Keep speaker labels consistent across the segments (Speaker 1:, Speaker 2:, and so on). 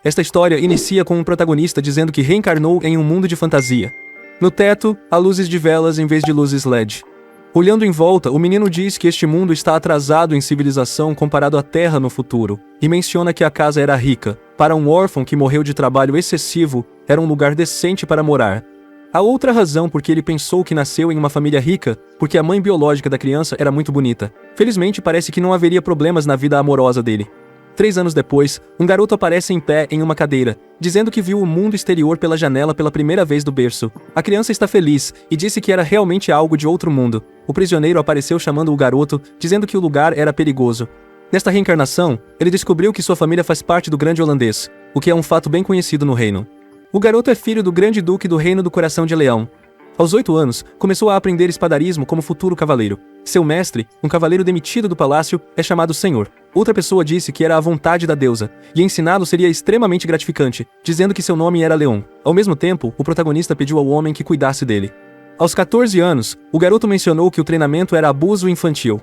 Speaker 1: Esta história inicia com um protagonista dizendo que reencarnou em um mundo de fantasia. No teto, há luzes de velas em vez de luzes LED. Olhando em volta, o menino diz que este mundo está atrasado em civilização comparado à Terra no futuro, e menciona que a casa era rica. Para um órfão que morreu de trabalho excessivo, era um lugar decente para morar. A outra razão por que ele pensou que nasceu em uma família rica, porque a mãe biológica da criança era muito bonita. Felizmente, parece que não haveria problemas na vida amorosa dele. 3 anos depois, um garoto aparece em pé em uma cadeira, dizendo que viu o mundo exterior pela janela pela primeira vez do berço. A criança está feliz e disse que era realmente algo de outro mundo. O prisioneiro apareceu chamando o garoto, dizendo que o lugar era perigoso. Nesta reencarnação, ele descobriu que sua família faz parte do Grande Holandês, o que é um fato bem conhecido no reino. O garoto é filho do Grande Duque do Reino do Coração de Leão. Aos 8 anos, começou a aprender espadarismo como futuro cavaleiro. Seu mestre, um cavaleiro demitido do palácio, é chamado Senhor. Outra pessoa disse que era a vontade da deusa, e ensiná-lo seria extremamente gratificante, dizendo que seu nome era Leão. Ao mesmo tempo, o protagonista pediu ao homem que cuidasse dele. Aos 14 anos, o garoto mencionou que o treinamento era abuso infantil.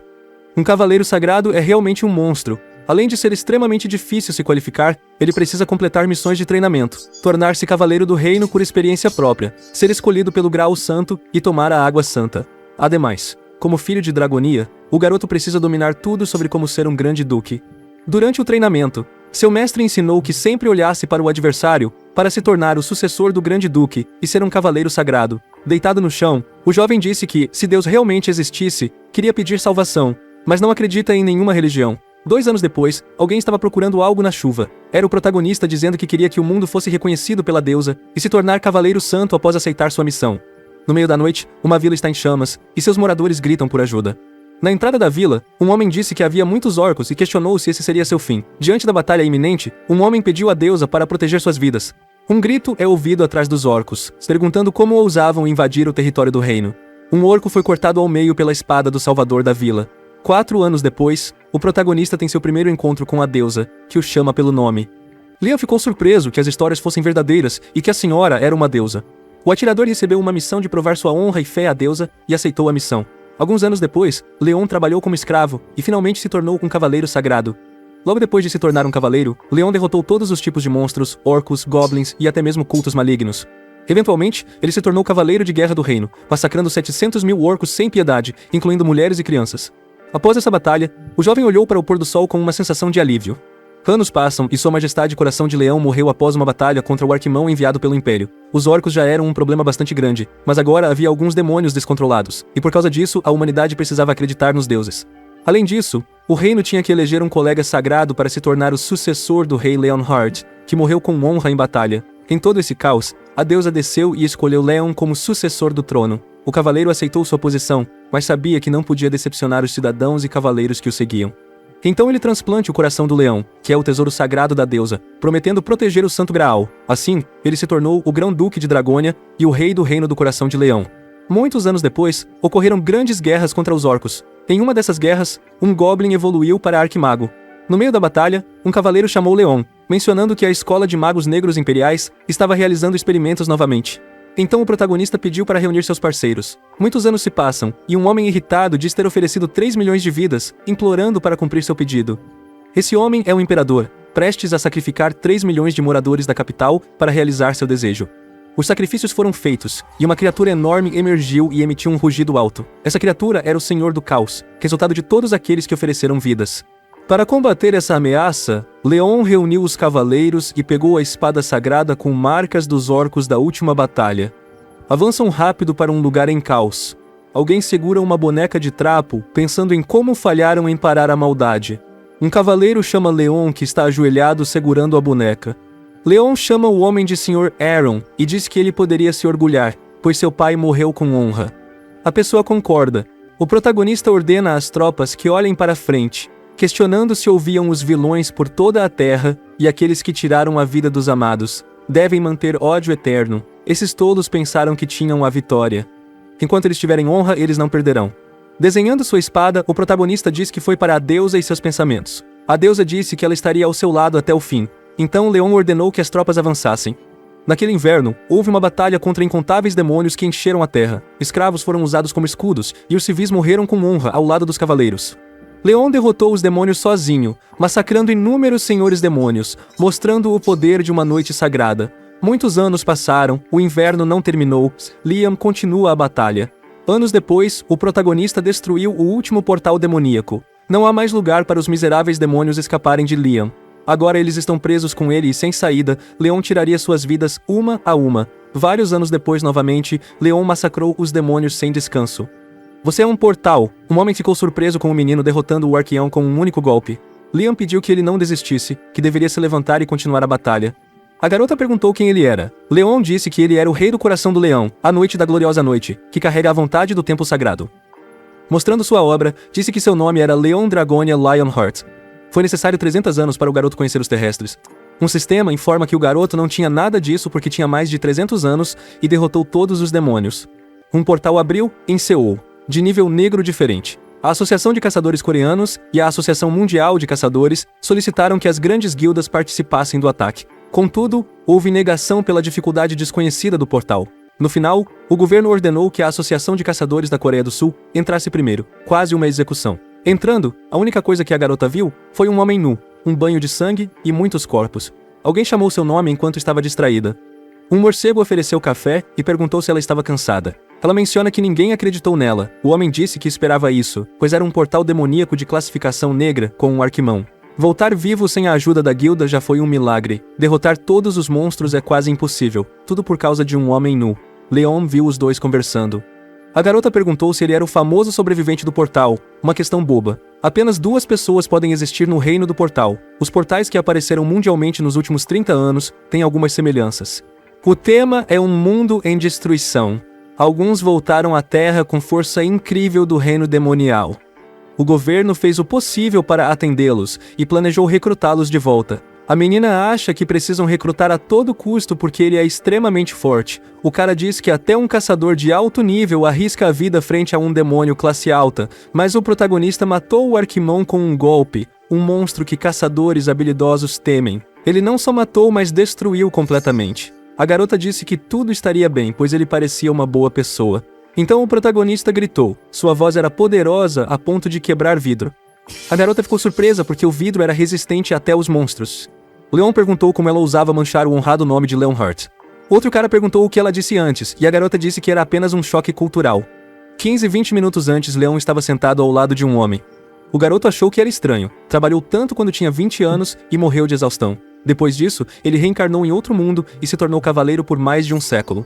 Speaker 1: Um cavaleiro sagrado é realmente um monstro. Além de ser extremamente difícil se qualificar, ele precisa completar missões de treinamento, tornar-se cavaleiro do reino por experiência própria, ser escolhido pelo grau santo e tomar a água santa. Ademais, como filho de Dragonia, o garoto precisa dominar tudo sobre como ser um grande duque. Durante o treinamento, seu mestre ensinou que sempre olhasse para o adversário para se tornar o sucessor do grande duque e ser um cavaleiro sagrado. Deitado no chão, o jovem disse que, se Deus realmente existisse, queria pedir salvação, mas não acredita em nenhuma religião. 2 anos depois, alguém estava procurando algo na chuva. Era o protagonista dizendo que queria que o mundo fosse reconhecido pela deusa e se tornar cavaleiro santo após aceitar sua missão. No meio da noite, uma vila está em chamas e seus moradores gritam por ajuda. Na entrada da vila, um homem disse que havia muitos orcos e questionou se esse seria seu fim. Diante da batalha iminente, um homem pediu à deusa para proteger suas vidas. Um grito é ouvido atrás dos orcos, perguntando como ousavam invadir o território do reino. Um orco foi cortado ao meio pela espada do salvador da vila. 4 anos depois, o protagonista tem seu primeiro encontro com a deusa, que o chama pelo nome. Leon ficou surpreso que as histórias fossem verdadeiras e que a senhora era uma deusa. O atirador recebeu uma missão de provar sua honra e fé à deusa e aceitou a missão. Alguns anos depois, Leon trabalhou como escravo e finalmente se tornou um cavaleiro sagrado. Logo depois de se tornar um cavaleiro, Leon derrotou todos os tipos de monstros, orcos, goblins e até mesmo cultos malignos. Eventualmente, ele se tornou cavaleiro de guerra do reino, massacrando 700 mil orcos sem piedade, incluindo mulheres e crianças. Após essa batalha, o jovem olhou para o pôr do sol com uma sensação de alívio. Anos passam e Sua Majestade Coração de Leão morreu após uma batalha contra o arquimão enviado pelo Império. Os orcos já eram um problema bastante grande, mas agora havia alguns demônios descontrolados, e por causa disso, a humanidade precisava acreditar nos deuses. Além disso, o reino tinha que eleger um colega sagrado para se tornar o sucessor do rei Leonhard, que morreu com honra em batalha. Em todo esse caos, a deusa desceu e escolheu Leon como sucessor do trono. O cavaleiro aceitou sua posição, mas sabia que não podia decepcionar os cidadãos e cavaleiros que o seguiam. Então ele transplante o coração do leão, que é o tesouro sagrado da deusa, prometendo proteger o Santo Graal. Assim, ele se tornou o Grão-Duque de Dragônia e o rei do Reino do Coração de Leão. Muitos anos depois, ocorreram grandes guerras contra os orcos. Em uma dessas guerras, um goblin evoluiu para arquimago. No meio da batalha, um cavaleiro chamou Leon, mencionando que a escola de magos negros imperiais estava realizando experimentos novamente. Então o protagonista pediu para reunir seus parceiros. Muitos anos se passam, e um homem irritado diz ter oferecido 3 milhões de vidas, implorando para cumprir seu pedido. Esse homem é o imperador, prestes a sacrificar 3 milhões de moradores da capital para realizar seu desejo. Os sacrifícios foram feitos, e uma criatura enorme emergiu e emitiu um rugido alto. Essa criatura era o Senhor do Caos, resultado de todos aqueles que ofereceram vidas. Para combater essa ameaça, Leon reuniu os cavaleiros e pegou a espada sagrada com marcas dos orcos da última batalha. Avançam rápido para um lugar em caos. Alguém segura uma boneca de trapo, pensando em como falharam em parar a maldade. Um cavaleiro chama Leon, que está ajoelhado segurando a boneca. Leon chama o homem de Sr. Aaron e diz que ele poderia se orgulhar, pois seu pai morreu com honra. A pessoa concorda. O protagonista ordena às tropas que olhem para frente, questionando se ouviam os vilões por toda a terra e aqueles que tiraram a vida dos amados. Devem manter ódio eterno. Esses tolos pensaram que tinham a vitória. Enquanto eles tiverem honra, eles não perderão. Desenhando sua espada, o protagonista diz que foi para a deusa e seus pensamentos. A deusa disse que ela estaria ao seu lado até o fim. Então Leon ordenou que as tropas avançassem. Naquele inverno, houve uma batalha contra incontáveis demônios que encheram a terra. Escravos foram usados como escudos, e os civis morreram com honra ao lado dos cavaleiros. Leon derrotou os demônios sozinho, massacrando inúmeros senhores demônios, mostrando o poder de uma noite sagrada. Muitos anos passaram, o inverno não terminou, Liam continua a batalha. Anos depois, o protagonista destruiu o último portal demoníaco. Não há mais lugar para os miseráveis demônios escaparem de Liam. Agora eles estão presos com ele e sem saída, Leon tiraria suas vidas uma a uma. Vários anos depois, novamente, Leon massacrou os demônios sem descanso. Você é um portal. Um homem ficou surpreso com o menino derrotando o Arqueão com um único golpe. Liam pediu que ele não desistisse, que deveria se levantar e continuar a batalha. A garota perguntou quem ele era. Leon disse que ele era o rei do coração do leão, a noite da gloriosa noite, que carrega a vontade do templo sagrado. Mostrando sua obra, disse que seu nome era Leon Dragonia Lionheart. Foi necessário 300 anos para o garoto conhecer os terrestres. Um sistema informa que o garoto não tinha nada disso porque tinha mais de 300 anos e derrotou todos os demônios. Um portal abriu em Seul, de nível negro diferente. A Associação de Caçadores Coreanos e a Associação Mundial de Caçadores solicitaram que as grandes guildas participassem do ataque. Contudo, houve negação pela dificuldade desconhecida do portal. No final, o governo ordenou que a Associação de Caçadores da Coreia do Sul entrasse primeiro, quase uma execução. Entrando, a única coisa que a garota viu foi um homem nu, um banho de sangue e muitos corpos. Alguém chamou seu nome enquanto estava distraída. Um morcego ofereceu café e perguntou se ela estava cansada. Ela menciona que ninguém acreditou nela. O homem disse que esperava isso, pois era um portal demoníaco de classificação negra com um arquimão. Voltar vivo sem a ajuda da guilda já foi um milagre. Derrotar todos os monstros é quase impossível, tudo por causa de um homem nu. Leon viu os dois conversando. A garota perguntou se ele era o famoso sobrevivente do portal, uma questão boba. Apenas 2 pessoas podem existir no reino do portal. Os portais que apareceram mundialmente nos últimos 30 anos têm algumas semelhanças. O tema é um mundo em destruição. Alguns voltaram à Terra com força incrível do reino demonial. O governo fez o possível para atendê-los e planejou recrutá-los de volta. A menina acha que precisam recrutar a todo custo porque ele é extremamente forte. O cara diz que até um caçador de alto nível arrisca a vida frente a um demônio classe alta, mas o protagonista matou o Arquimão com um golpe, um monstro que caçadores habilidosos temem. Ele não só matou, mas destruiu completamente. A garota disse que tudo estaria bem, pois ele parecia uma boa pessoa. Então o protagonista gritou. Sua voz era poderosa a ponto de quebrar vidro. A garota ficou surpresa porque o vidro era resistente até os monstros. Leon perguntou como ela ousava manchar o honrado nome de Leonheart. Outro cara perguntou o que ela disse antes, e a garota disse que era apenas um choque cultural. 20 minutos antes, Leon estava sentado ao lado de um homem. O garoto achou que era estranho. Trabalhou tanto quando tinha 20 anos e morreu de exaustão. Depois disso, ele reencarnou em outro mundo e se tornou cavaleiro por mais de um século.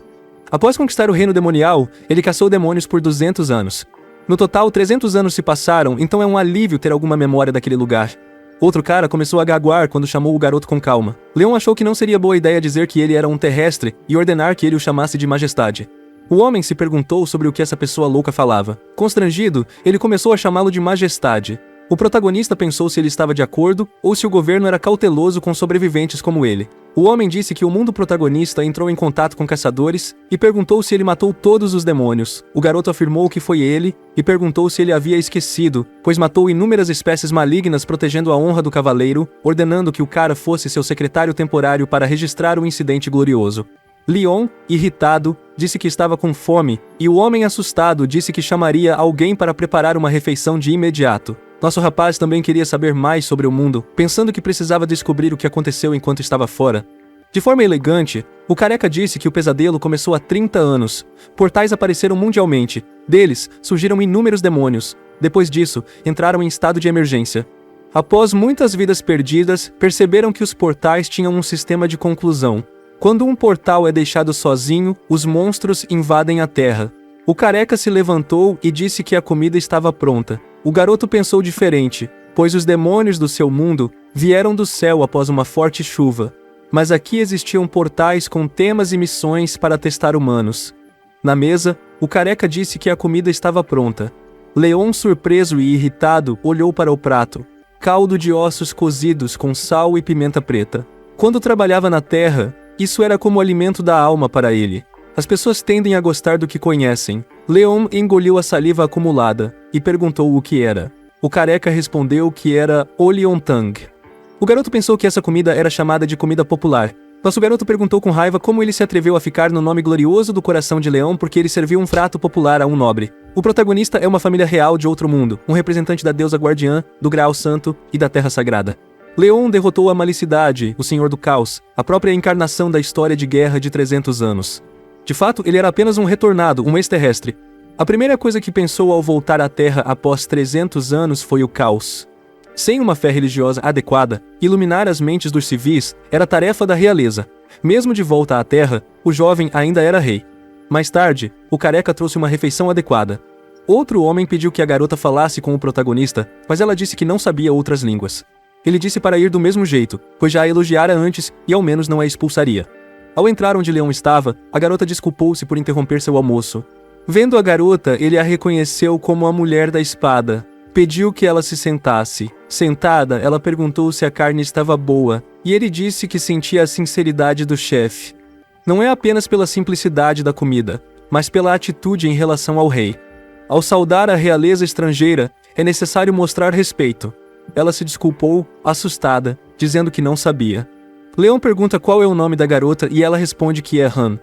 Speaker 1: Após conquistar o reino demonial, ele caçou demônios por 200 anos. No total, 300 anos se passaram, então é um alívio ter alguma memória daquele lugar. Outro cara começou a gaguar quando chamou o garoto com calma. Leon achou que não seria boa ideia dizer que ele era um terrestre e ordenar que ele o chamasse de majestade. O homem se perguntou sobre o que essa pessoa louca falava. Constrangido, ele começou a chamá-lo de majestade. O protagonista pensou se ele estava de acordo ou se o governo era cauteloso com sobreviventes como ele. O homem disse que o mundo protagonista entrou em contato com caçadores e perguntou se ele matou todos os demônios. O garoto afirmou que foi ele e perguntou se ele havia esquecido, pois matou inúmeras espécies malignas protegendo a honra do cavaleiro, ordenando que o cara fosse seu secretário temporário para registrar o incidente glorioso. Leon, irritado, disse que estava com fome, e o homem assustado disse que chamaria alguém para preparar uma refeição de imediato. Nosso rapaz também queria saber mais sobre o mundo, pensando que precisava descobrir o que aconteceu enquanto estava fora. De forma elegante, o careca disse que o pesadelo começou há 30 anos. Portais apareceram mundialmente. Deles, surgiram inúmeros demônios. Depois disso, entraram em estado de emergência. Após muitas vidas perdidas, perceberam que os portais tinham um sistema de conclusão. Quando um portal é deixado sozinho, os monstros invadem a Terra. O careca se levantou e disse que a comida estava pronta. O garoto pensou diferente, pois os demônios do seu mundo vieram do céu após uma forte chuva. Mas aqui existiam portais com temas e missões para testar humanos. Na mesa, o careca disse que a comida estava pronta. Leon, surpreso e irritado, olhou para o prato. Caldo de ossos cozidos com sal e pimenta preta. Quando trabalhava na terra, isso era como alimento da alma para ele. As pessoas tendem a gostar do que conhecem. Leon engoliu a saliva acumulada e perguntou o que era. O careca respondeu que era Oleontang. O garoto pensou que essa comida era chamada de comida popular. Nosso garoto perguntou com raiva como ele se atreveu a ficar no nome glorioso do coração de leão porque ele serviu um prato popular a um nobre. O protagonista é uma família real de outro mundo, um representante da deusa guardiã, do Graal Santo e da Terra Sagrada. Leon derrotou a Malicidade, o Senhor do Caos, a própria encarnação da história de guerra de 300 anos. De fato, ele era apenas um retornado, um extraterrestre. A primeira coisa que pensou ao voltar à Terra após 300 anos foi o caos. Sem uma fé religiosa adequada, iluminar as mentes dos civis era tarefa da realeza. Mesmo de volta à Terra, o jovem ainda era rei. Mais tarde, o careca trouxe uma refeição adequada. Outro homem pediu que a garota falasse com o protagonista, mas ela disse que não sabia outras línguas. Ele disse para ir do mesmo jeito, pois já a elogiara antes e ao menos não a expulsaria. Ao entrar onde Leon estava, a garota desculpou-se por interromper seu almoço. Vendo a garota, ele a reconheceu como a mulher da espada. Pediu que ela se sentasse. Sentada, ela perguntou se a carne estava boa, e ele disse que sentia a sinceridade do chefe. Não é apenas pela simplicidade da comida, mas pela atitude em relação ao rei. Ao saudar a realeza estrangeira, é necessário mostrar respeito. Ela se desculpou, assustada, dizendo que não sabia. Leon pergunta qual é o nome da garota e ela responde que é Han.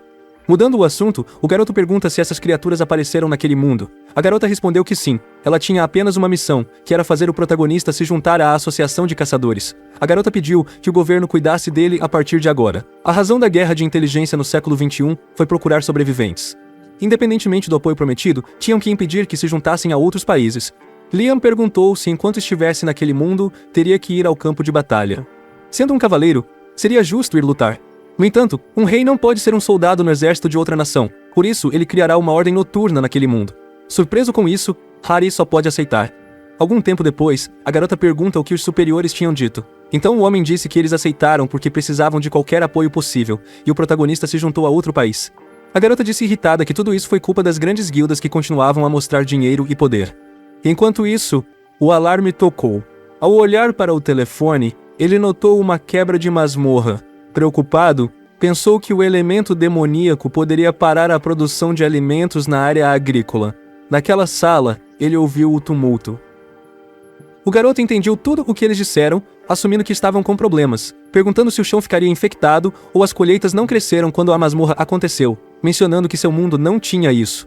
Speaker 1: Mudando o assunto, o garoto pergunta se essas criaturas apareceram naquele mundo. A garota respondeu que sim, ela tinha apenas uma missão, que era fazer o protagonista se juntar à Associação de Caçadores. A garota pediu que o governo cuidasse dele a partir de agora. A razão da guerra de inteligência no século XXI foi procurar sobreviventes. Independentemente do apoio prometido, tinham que impedir que se juntassem a outros países. Liam perguntou se enquanto estivesse naquele mundo, teria que ir ao campo de batalha. Sendo um cavaleiro, seria justo ir lutar. No entanto, um rei não pode ser um soldado no exército de outra nação, por isso ele criará uma ordem noturna naquele mundo. Surpreso com isso, Harry só pode aceitar. Algum tempo depois, a garota pergunta o que os superiores tinham dito. Então o homem disse que eles aceitaram porque precisavam de qualquer apoio possível, e o protagonista se juntou a outro país. A garota disse irritada que tudo isso foi culpa das grandes guildas que continuavam a mostrar dinheiro e poder. Enquanto isso, o alarme tocou. Ao olhar para o telefone, ele notou uma quebra de masmorra. Preocupado, pensou que o elemento demoníaco poderia parar a produção de alimentos na área agrícola. Naquela sala, ele ouviu o tumulto. O garoto entendeu tudo o que eles disseram, assumindo que estavam com problemas, perguntando se o chão ficaria infectado ou as colheitas não cresceram quando a masmorra aconteceu, mencionando que seu mundo não tinha isso.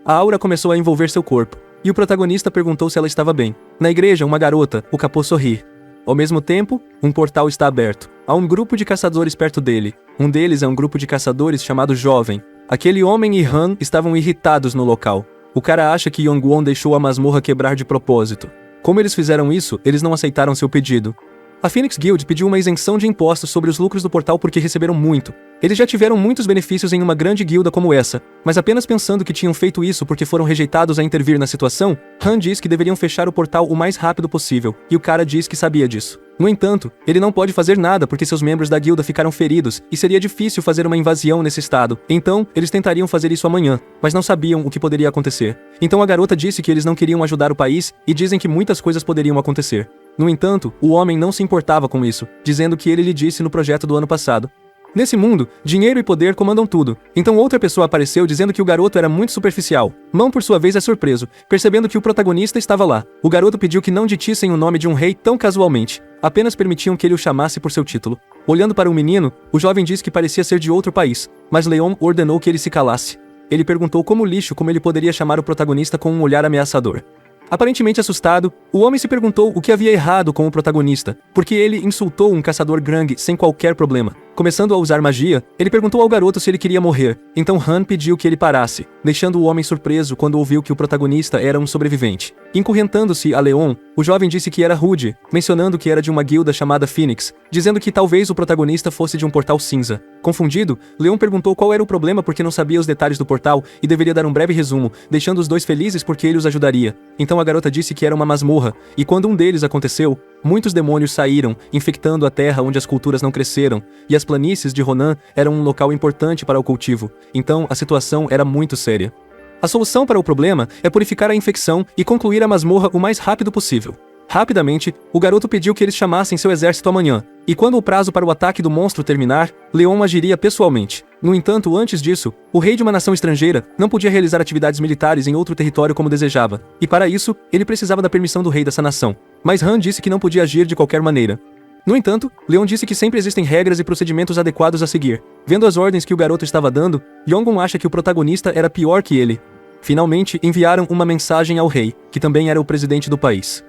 Speaker 1: A aura começou a envolver seu corpo, e o protagonista perguntou se ela estava bem. Na igreja, uma garota, o capô sorri. Ao mesmo tempo, um portal está aberto. Há um grupo de caçadores perto dele. Um deles é um grupo de caçadores chamado Jovem. Aquele homem e Han estavam irritados no local. O cara acha que Yongwon deixou a masmorra quebrar de propósito. Como eles fizeram isso, eles não aceitaram seu pedido. A Phoenix Guild pediu uma isenção de impostos sobre os lucros do portal porque receberam muito. Eles já tiveram muitos benefícios em uma grande guilda como essa, mas apenas pensando que tinham feito isso porque foram rejeitados a intervir na situação, Han diz que deveriam fechar o portal o mais rápido possível, e o cara diz que sabia disso. No entanto, ele não pode fazer nada porque seus membros da guilda ficaram feridos e seria difícil fazer uma invasão nesse estado. Então, eles tentariam fazer isso amanhã, mas não sabiam o que poderia acontecer. Então a garota disse que eles não queriam ajudar o país e dizem que muitas coisas poderiam acontecer. No entanto, o homem não se importava com isso, dizendo que ele lhe disse no projeto do ano passado. Nesse mundo, dinheiro e poder comandam tudo. Então outra pessoa apareceu dizendo que o garoto era muito superficial. Mão por sua vez é surpreso, percebendo que o protagonista estava lá. O garoto pediu que não ditissem o nome de um rei tão casualmente. Apenas permitiam que ele o chamasse por seu título. Olhando para o menino, o jovem disse que parecia ser de outro país, mas Leon ordenou que ele se calasse. Ele perguntou como ele poderia chamar o protagonista com um olhar ameaçador. Aparentemente assustado, o homem se perguntou o que havia errado com o protagonista, porque ele insultou um caçador Grang sem qualquer problema. Começando a usar magia, ele perguntou ao garoto se ele queria morrer, então Han pediu que ele parasse, deixando o homem surpreso quando ouviu que o protagonista era um sobrevivente. Incorrentando-se a Leon, o jovem disse que era rude, mencionando que era de uma guilda chamada Phoenix, dizendo que talvez o protagonista fosse de um portal cinza. Confundido, Leon perguntou qual era o problema porque não sabia os detalhes do portal e deveria dar um breve resumo, deixando os dois felizes porque ele os ajudaria. Então a garota disse que era uma masmorra, e quando um deles aconteceu, muitos demônios saíram, infectando a terra onde as culturas não cresceram, e as planícies de Ronan eram um local importante para o cultivo, então a situação era muito séria. A solução para o problema é purificar a infecção e concluir a masmorra o mais rápido possível. Rapidamente, o garoto pediu que eles chamassem seu exército amanhã, e quando o prazo para o ataque do monstro terminar, Leon agiria pessoalmente. No entanto, antes disso, o rei de uma nação estrangeira não podia realizar atividades militares em outro território como desejava, e para isso, ele precisava da permissão do rei dessa nação. Mas Han disse que não podia agir de qualquer maneira. No entanto, Leon disse que sempre existem regras e procedimentos adequados a seguir. Vendo as ordens que o garoto estava dando, Yongun acha que o protagonista era pior que ele. Finalmente, enviaram uma mensagem ao rei, que também era o presidente do país.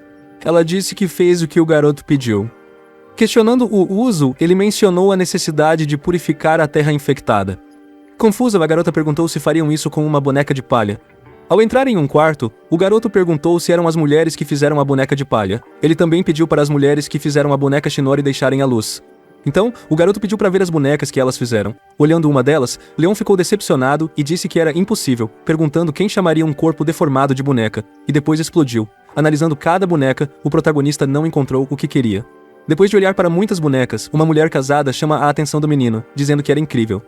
Speaker 1: Ela disse que fez o que o garoto pediu. Questionando o uso, ele mencionou a necessidade de purificar a terra infectada. Confusa, a garota perguntou se fariam isso com uma boneca de palha. Ao entrar em um quarto, o garoto perguntou se eram as mulheres que fizeram a boneca de palha. Ele também pediu para as mulheres que fizeram a boneca Shinori deixarem a luz. Então, o garoto pediu para ver as bonecas que elas fizeram. Olhando uma delas, Leon ficou decepcionado e disse que era impossível, perguntando quem chamaria um corpo deformado de boneca, e depois explodiu. Analisando cada boneca, o protagonista não encontrou o que queria. Depois de olhar para muitas bonecas, uma mulher casada chama a atenção do menino, dizendo que era incrível.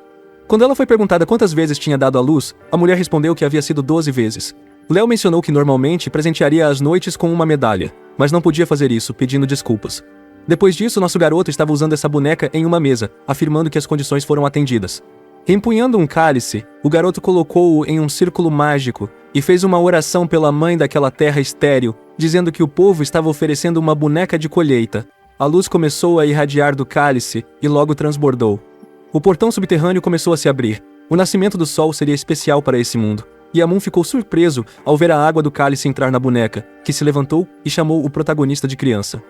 Speaker 1: Quando ela foi perguntada quantas vezes tinha dado à luz, a mulher respondeu que havia sido 12 vezes. Léo mencionou que normalmente presentearia as noites com uma medalha, mas não podia fazer isso, pedindo desculpas. Depois disso, nosso garoto estava usando essa boneca em uma mesa, afirmando que as condições foram atendidas. Empunhando um cálice, o garoto colocou-o em um círculo mágico e fez uma oração pela mãe daquela terra estéril, dizendo que o povo estava oferecendo uma boneca de colheita. A luz começou a irradiar do cálice e logo transbordou. O portão subterrâneo começou a se abrir. O nascimento do sol seria especial para esse mundo. E Amun ficou surpreso ao ver a água do cálice entrar na boneca, que se levantou e chamou o protagonista de criança.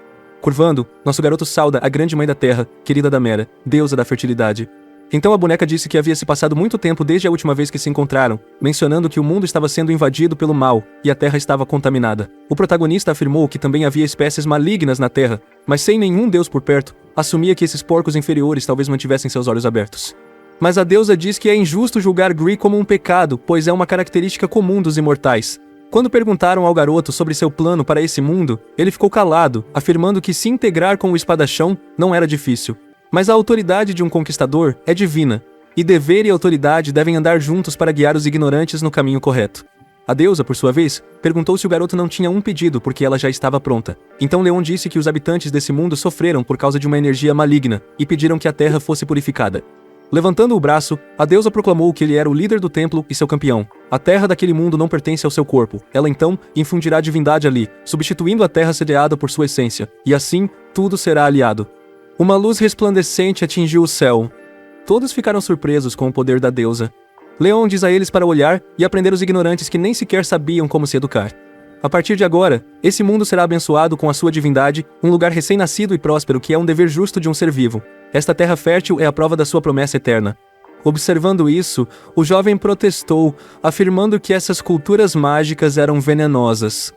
Speaker 1: Curvando, nosso garoto sauda a grande mãe da terra, querida Damera, deusa da fertilidade. Então a boneca disse que havia se passado muito tempo desde a última vez que se encontraram, mencionando que o mundo estava sendo invadido pelo mal e a terra estava contaminada. O protagonista afirmou que também havia espécies malignas na terra, mas sem nenhum deus por perto, assumia que esses porcos inferiores talvez mantivessem seus olhos abertos. Mas a deusa diz que é injusto julgar Gree como um pecado, pois é uma característica comum dos imortais. Quando perguntaram ao garoto sobre seu plano para esse mundo, ele ficou calado, afirmando que se integrar com o espadachão não era difícil. Mas a autoridade de um conquistador é divina, e dever e autoridade devem andar juntos para guiar os ignorantes no caminho correto. A deusa, por sua vez, perguntou se o garoto não tinha um pedido porque ela já estava pronta. Então Leon disse que os habitantes desse mundo sofreram por causa de uma energia maligna e pediram que a terra fosse purificada. Levantando o braço, a deusa proclamou que ele era o líder do templo e seu campeão. A terra daquele mundo não pertence ao seu corpo. Ela então infundirá divindade ali, substituindo a terra sediada por sua essência, e assim tudo será aliado. Uma luz resplandecente atingiu o céu. Todos ficaram surpresos com o poder da deusa. Leon diz a eles para olhar e aprender os ignorantes que nem sequer sabiam como se educar. A partir de agora, esse mundo será abençoado com a sua divindade, um lugar recém-nascido e próspero que é um dever justo de um ser vivo. Esta terra fértil é a prova da sua promessa eterna. Observando isso, o jovem protestou, afirmando que essas culturas mágicas eram venenosas.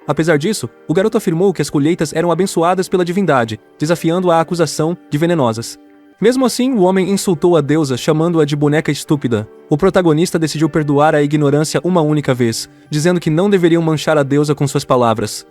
Speaker 1: Apesar disso, o garoto afirmou que as colheitas eram abençoadas pela divindade, desafiando a acusação de venenosas. Mesmo assim, o homem insultou a deusa, chamando-a de boneca estúpida. O protagonista decidiu perdoar a ignorância uma única vez, dizendo que não deveriam manchar a deusa com suas palavras.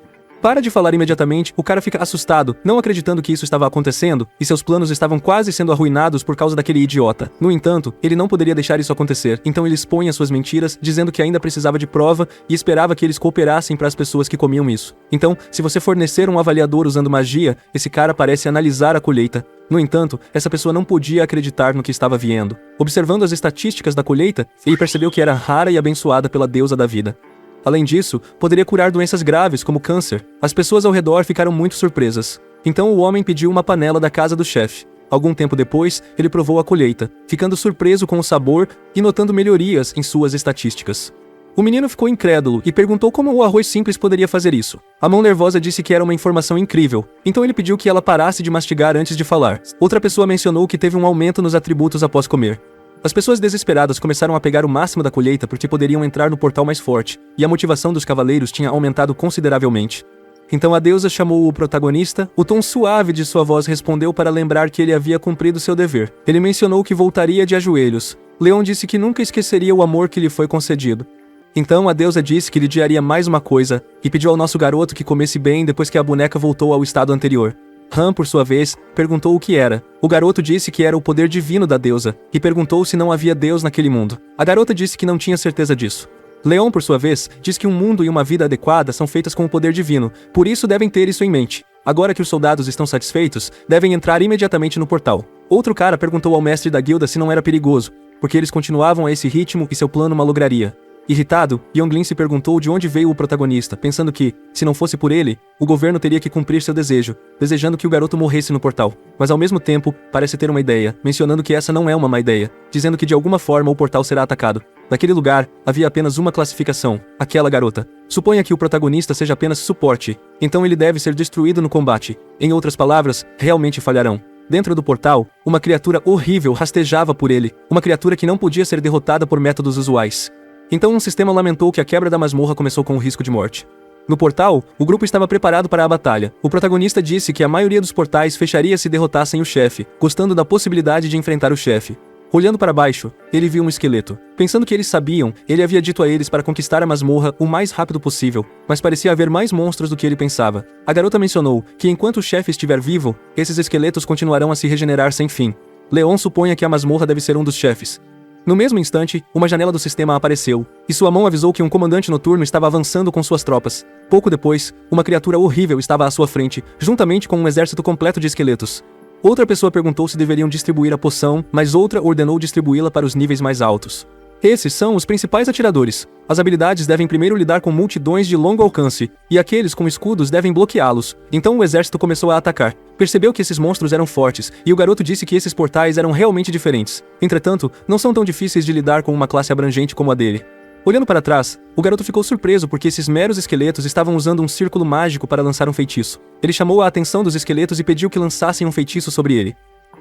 Speaker 1: Para de falar imediatamente, o cara fica assustado, não acreditando que isso estava acontecendo, e seus planos estavam quase sendo arruinados por causa daquele idiota. No entanto, ele não poderia deixar isso acontecer, então ele expõe as suas mentiras, dizendo que ainda precisava de prova e esperava que eles cooperassem para as pessoas que comiam isso. Então, se você fornecer um avaliador usando magia, esse cara parece analisar a colheita. No entanto, essa pessoa não podia acreditar no que estava vendo. Observando as estatísticas da colheita, ele percebeu que era rara e abençoada pela deusa da vida. Além disso, poderia curar doenças graves como câncer. As pessoas ao redor ficaram muito surpresas. Então o homem pediu uma panela da casa do chefe. Algum tempo depois, ele provou a colheita, ficando surpreso com o sabor e notando melhorias em suas estatísticas. O menino ficou incrédulo e perguntou como o arroz simples poderia fazer isso. A mão nervosa disse que era uma informação incrível, então ele pediu que ela parasse de mastigar antes de falar. Outra pessoa mencionou que teve um aumento nos atributos após comer. As pessoas desesperadas começaram a pegar o máximo da colheita porque poderiam entrar no portal mais forte, e a motivação dos cavaleiros tinha aumentado consideravelmente. Então a deusa chamou o protagonista, o tom suave de sua voz respondeu para lembrar que ele havia cumprido seu dever. Ele mencionou que voltaria de ajoelhos. Leon disse que nunca esqueceria o amor que lhe foi concedido. Então a deusa disse que lhe diria mais uma coisa, e pediu ao nosso garoto que comesse bem depois que a boneca voltou ao estado anterior. Han, por sua vez, perguntou o que era. O garoto disse que era o poder divino da deusa, e perguntou se não havia Deus naquele mundo. A garota disse que não tinha certeza disso. Leon, por sua vez, diz que um mundo e uma vida adequada são feitas com o poder divino, por isso devem ter isso em mente. Agora que os soldados estão satisfeitos, devem entrar imediatamente no portal. Outro cara perguntou ao mestre da guilda se não era perigoso, porque eles continuavam a esse ritmo e seu plano malograria. Irritado, Yonglin se perguntou de onde veio o protagonista, pensando que, se não fosse por ele, o governo teria que cumprir seu desejo, desejando que o garoto morresse no portal. Mas ao mesmo tempo, parece ter uma ideia, mencionando que essa não é uma má ideia, dizendo que de alguma forma o portal será atacado. Naquele lugar, havia apenas uma classificação, aquela garota. Suponha que o protagonista seja apenas suporte, então ele deve ser destruído no combate. Em outras palavras, realmente falharão. Dentro do portal, uma criatura horrível rastejava por ele, uma criatura que não podia ser derrotada por métodos usuais. Então um sistema lamentou que a quebra da masmorra começou com o risco de morte. No portal, o grupo estava preparado para a batalha. O protagonista disse que a maioria dos portais fecharia se derrotassem o chefe, gostando da possibilidade de enfrentar o chefe. Olhando para baixo, ele viu um esqueleto. Pensando que eles sabiam, ele havia dito a eles para conquistar a masmorra o mais rápido possível, mas parecia haver mais monstros do que ele pensava. A garota mencionou que enquanto o chefe estiver vivo, esses esqueletos continuarão a se regenerar sem fim. Leon suponha que a masmorra deve ser um dos chefes. No mesmo instante, uma janela do sistema apareceu, e sua mão avisou que um comandante noturno estava avançando com suas tropas. Pouco depois, uma criatura horrível estava à sua frente, juntamente com um exército completo de esqueletos. Outra pessoa perguntou se deveriam distribuir a poção, mas outra ordenou distribuí-la para os níveis mais altos. Esses são os principais atiradores. As habilidades devem primeiro lidar com multidões de longo alcance, e aqueles com escudos devem bloqueá-los. Então o exército começou a atacar. Percebeu que esses monstros eram fortes, e o garoto disse que esses portais eram realmente diferentes. Entretanto, não são tão difíceis de lidar com uma classe abrangente como a dele. Olhando para trás, o garoto ficou surpreso porque esses meros esqueletos estavam usando um círculo mágico para lançar um feitiço. Ele chamou a atenção dos esqueletos e pediu que lançassem um feitiço sobre ele.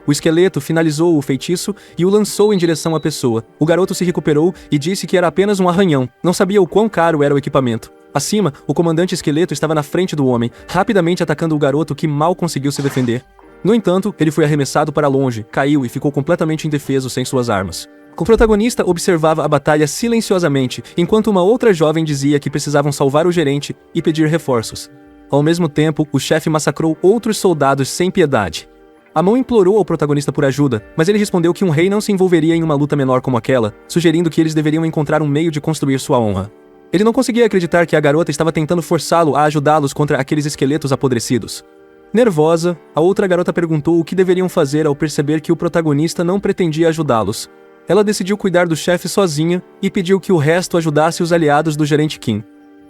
Speaker 1: O esqueleto finalizou o feitiço e o lançou em direção à pessoa. O garoto se recuperou e disse que era apenas um arranhão, não sabia o quão caro era o equipamento. Acima, o comandante esqueleto estava na frente do homem, rapidamente atacando o garoto que mal conseguiu se defender. No entanto, ele foi arremessado para longe, caiu e ficou completamente indefeso sem suas armas. O protagonista observava a batalha silenciosamente, enquanto uma outra jovem dizia que precisavam salvar o gerente e pedir reforços. Ao mesmo tempo, o chefe massacrou outros soldados sem piedade. A mão implorou ao protagonista por ajuda, mas ele respondeu que um rei não se envolveria em uma luta menor como aquela, sugerindo que eles deveriam encontrar um meio de construir sua honra. Ele não conseguia acreditar que a garota estava tentando forçá-lo a ajudá-los contra aqueles esqueletos apodrecidos. Nervosa, a outra garota perguntou o que deveriam fazer ao perceber que o protagonista não pretendia ajudá-los. Ela decidiu cuidar do chefe sozinha e pediu que o resto ajudasse os aliados do gerente Kim.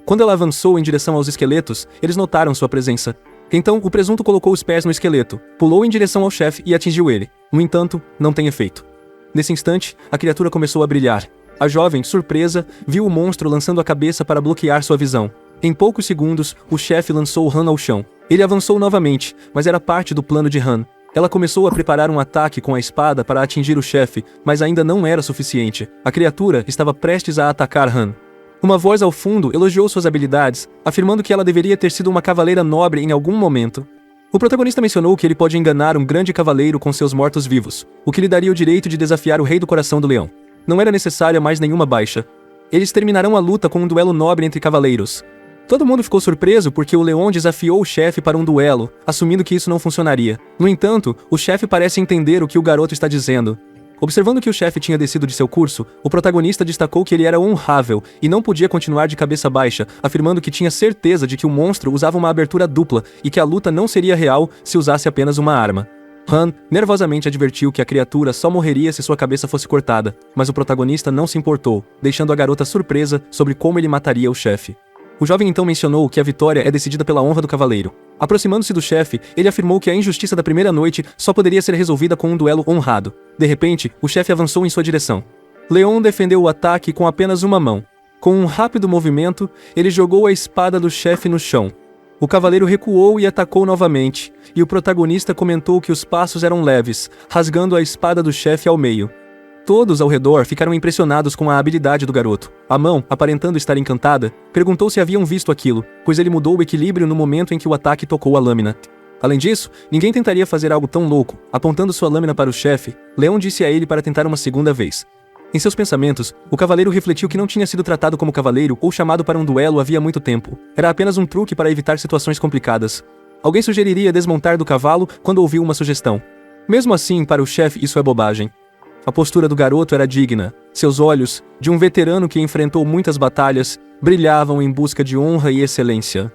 Speaker 1: Quando ela avançou em direção aos esqueletos, eles notaram sua presença. Então, o presunto colocou os pés no esqueleto, pulou em direção ao chefe e atingiu ele. No entanto, não tem efeito. Nesse instante, a criatura começou a brilhar. A jovem, surpresa, viu o monstro lançando a cabeça para bloquear sua visão. Em poucos segundos, o chefe lançou Han ao chão. Ele avançou novamente, mas era parte do plano de Han. Ela começou a preparar um ataque com a espada para atingir o chefe, mas ainda não era suficiente. A criatura estava prestes a atacar Han. Uma voz ao fundo elogiou suas habilidades, afirmando que ela deveria ter sido uma cavaleira nobre em algum momento. O protagonista mencionou que ele pode enganar um grande cavaleiro com seus mortos-vivos, o que lhe daria o direito de desafiar o Rei do Coração do Leão. Não era necessária mais nenhuma baixa. Eles terminarão a luta com um duelo nobre entre cavaleiros. Todo mundo ficou surpreso porque o Leon desafiou o chefe para um duelo, assumindo que isso não funcionaria. No entanto, o chefe parece entender o que o garoto está dizendo. Observando que o chefe tinha descido de seu curso, o protagonista destacou que ele era honrável e não podia continuar de cabeça baixa, afirmando que tinha certeza de que o monstro usava uma abertura dupla e que a luta não seria real se usasse apenas uma arma. Han nervosamente advertiu que a criatura só morreria se sua cabeça fosse cortada, mas o protagonista não se importou, deixando a garota surpresa sobre como ele mataria o chefe. O jovem então mencionou que a vitória é decidida pela honra do cavaleiro. Aproximando-se do chefe, ele afirmou que a injustiça da primeira noite só poderia ser resolvida com um duelo honrado. De repente, o chefe avançou em sua direção. Leon defendeu o ataque com apenas uma mão. Com um rápido movimento, ele jogou a espada do chefe no chão. O cavaleiro recuou e atacou novamente, e o protagonista comentou que os passos eram leves, rasgando a espada do chefe ao meio. Todos ao redor ficaram impressionados com a habilidade do garoto. A mão, aparentando estar encantada, perguntou se haviam visto aquilo, pois ele mudou o equilíbrio no momento em que o ataque tocou a lâmina. Além disso, ninguém tentaria fazer algo tão louco. Apontando sua lâmina para o chefe, Leon disse a ele para tentar uma segunda vez. Em seus pensamentos, o cavaleiro refletiu que não tinha sido tratado como cavaleiro ou chamado para um duelo havia muito tempo. Era apenas um truque para evitar situações complicadas. Alguém sugeriria desmontar do cavalo quando ouviu uma sugestão. Mesmo assim, para o chefe isso é bobagem. A postura do garoto era digna. Seus olhos, de um veterano que enfrentou muitas batalhas, brilhavam em busca de honra e excelência.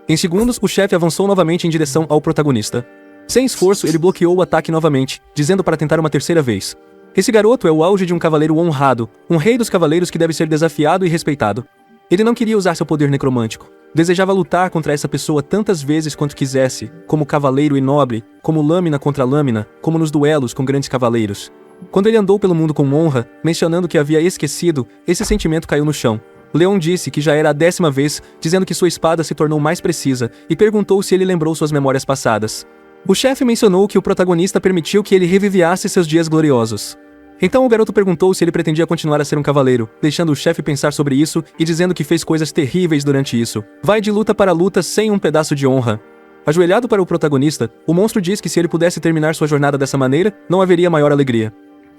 Speaker 1: Em segundos, o chefe avançou novamente em direção ao protagonista. Sem esforço, ele bloqueou o ataque novamente, dizendo para tentar uma terceira vez. Esse garoto é o auge de um cavaleiro honrado, um rei dos cavaleiros que deve ser desafiado e respeitado. Ele não queria usar seu poder necromântico. Desejava lutar contra essa pessoa tantas vezes quanto quisesse, como cavaleiro e nobre, como lâmina contra lâmina, como nos duelos com grandes cavaleiros. Quando ele andou pelo mundo com honra, mencionando que havia esquecido, esse sentimento caiu no chão. Leon disse que já era a 10ª vez, dizendo que sua espada se tornou mais precisa, e perguntou se ele lembrou suas memórias passadas. O chefe mencionou que o protagonista permitiu que ele reviviasse seus dias gloriosos. Então o garoto perguntou se ele pretendia continuar a ser um cavaleiro, deixando o chefe pensar sobre isso e dizendo que fez coisas terríveis durante isso. Vai de luta para luta sem um pedaço de honra. Ajoelhado para o protagonista, o monstro diz que se ele pudesse terminar sua jornada dessa maneira, não haveria maior alegria.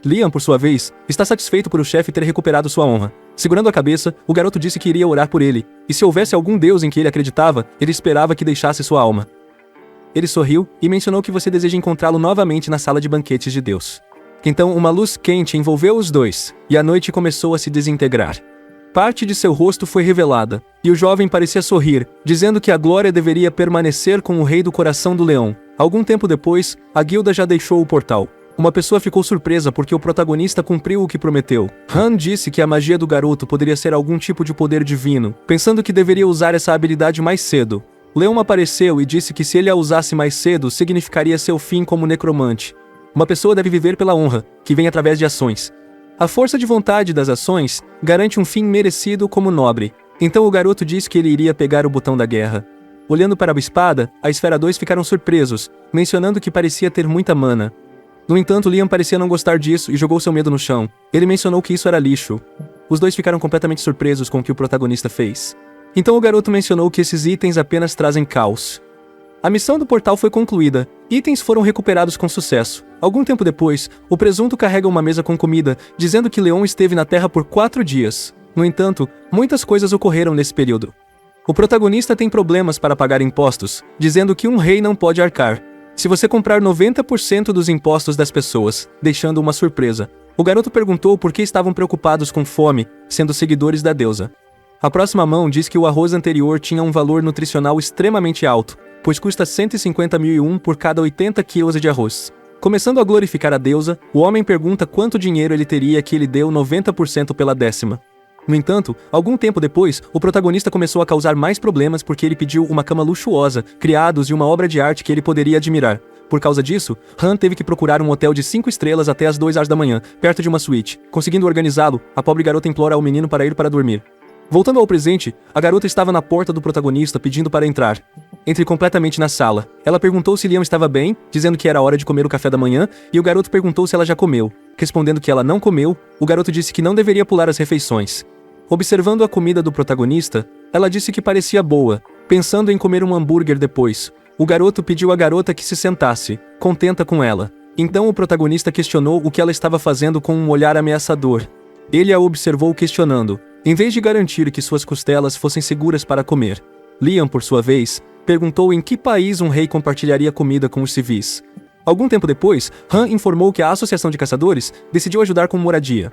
Speaker 1: Liam, por sua vez, está satisfeito por o chefe ter recuperado sua honra. Segurando a cabeça, o garoto disse que iria orar por ele, e se houvesse algum deus em que ele acreditava, ele esperava que deixasse sua alma. Ele sorriu e mencionou que você deseja encontrá-lo novamente na sala de banquetes de Deus. Então uma luz quente envolveu os dois, e a noite começou a se desintegrar. Parte de seu rosto foi revelada, e o jovem parecia sorrir, dizendo que a glória deveria permanecer com o rei do coração do leão. Algum tempo depois, a guilda já deixou o portal. Uma pessoa ficou surpresa porque o protagonista cumpriu o que prometeu. Han disse que a magia do garoto poderia ser algum tipo de poder divino, pensando que deveria usar essa habilidade mais cedo. Leon apareceu e disse que se ele a usasse mais cedo, significaria seu fim como necromante. Uma pessoa deve viver pela honra, que vem através de ações. A força de vontade das ações garante um fim merecido como nobre. Então o garoto disse que ele iria pegar o botão da guerra. Olhando para a espada, a Esfera 2 ficaram surpresos, mencionando que parecia ter muita mana. No entanto, Liam parecia não gostar disso e jogou seu medo no chão. Ele mencionou que isso era lixo. Os dois ficaram completamente surpresos com o que o protagonista fez. Então o garoto mencionou que esses itens apenas trazem caos. A missão do portal foi concluída. Itens foram recuperados com sucesso. Algum tempo depois, o presunto carrega uma mesa com comida, dizendo que Leon esteve na Terra por 4 dias. No entanto, muitas coisas ocorreram nesse período. O protagonista tem problemas para pagar impostos, dizendo que um rei não pode arcar. Se você comprar 90% dos impostos das pessoas, deixando uma surpresa. O garoto perguntou por que estavam preocupados com fome, sendo seguidores da deusa. A próxima mão diz que o arroz anterior tinha um valor nutricional extremamente alto, pois custa 150.001 por cada 80 quilos de arroz. Começando a glorificar a deusa, o homem pergunta quanto dinheiro ele teria que ele deu 90% pela 10ª. No entanto, algum tempo depois, o protagonista começou a causar mais problemas porque ele pediu uma cama luxuosa, criados e uma obra de arte que ele poderia admirar. Por causa disso, Han teve que procurar um hotel de 5 estrelas até as 2 horas da manhã, perto de uma suíte. Conseguindo organizá-lo, a pobre garota implora ao menino para ir para dormir. Voltando ao presente, a garota estava na porta do protagonista pedindo para entrar. Entre completamente na sala. Ela perguntou se Liam estava bem, dizendo que era hora de comer o café da manhã, e o garoto perguntou se ela já comeu. Respondendo que ela não comeu, o garoto disse que não deveria pular as refeições. Observando a comida do protagonista, ela disse que parecia boa, pensando em comer um hambúrguer depois. O garoto pediu à garota que se sentasse, contenta com ela. Então o protagonista questionou o que ela estava fazendo com um olhar ameaçador. Ele a observou questionando, em vez de garantir que suas costelas fossem seguras para comer. Liam, por sua vez, perguntou em que país um rei compartilharia comida com os civis. Algum tempo depois, Han informou que a Associação de Caçadores decidiu ajudar com moradia.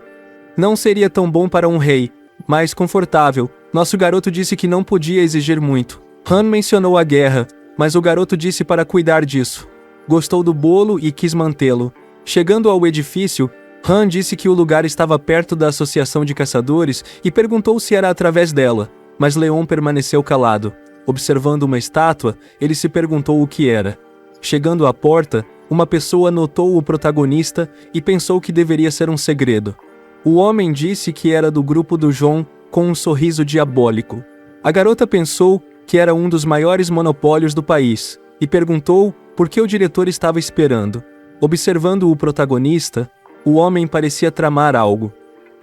Speaker 1: Não seria tão bom para um rei, mais confortável. Nosso garoto disse que não podia exigir muito. Han mencionou a guerra, mas o garoto disse para cuidar disso. Gostou do bolo e quis mantê-lo. Chegando ao edifício, Han disse que o lugar estava perto da Associação de Caçadores e perguntou se era através dela, mas Leon permaneceu calado. Observando uma estátua, ele se perguntou o que era. Chegando à porta, uma pessoa notou o protagonista e pensou que deveria ser um segredo. O homem disse que era do grupo do John, com um sorriso diabólico. A garota pensou que era um dos maiores monopólios do país, e perguntou por que o diretor estava esperando. Observando o protagonista, o homem parecia tramar algo.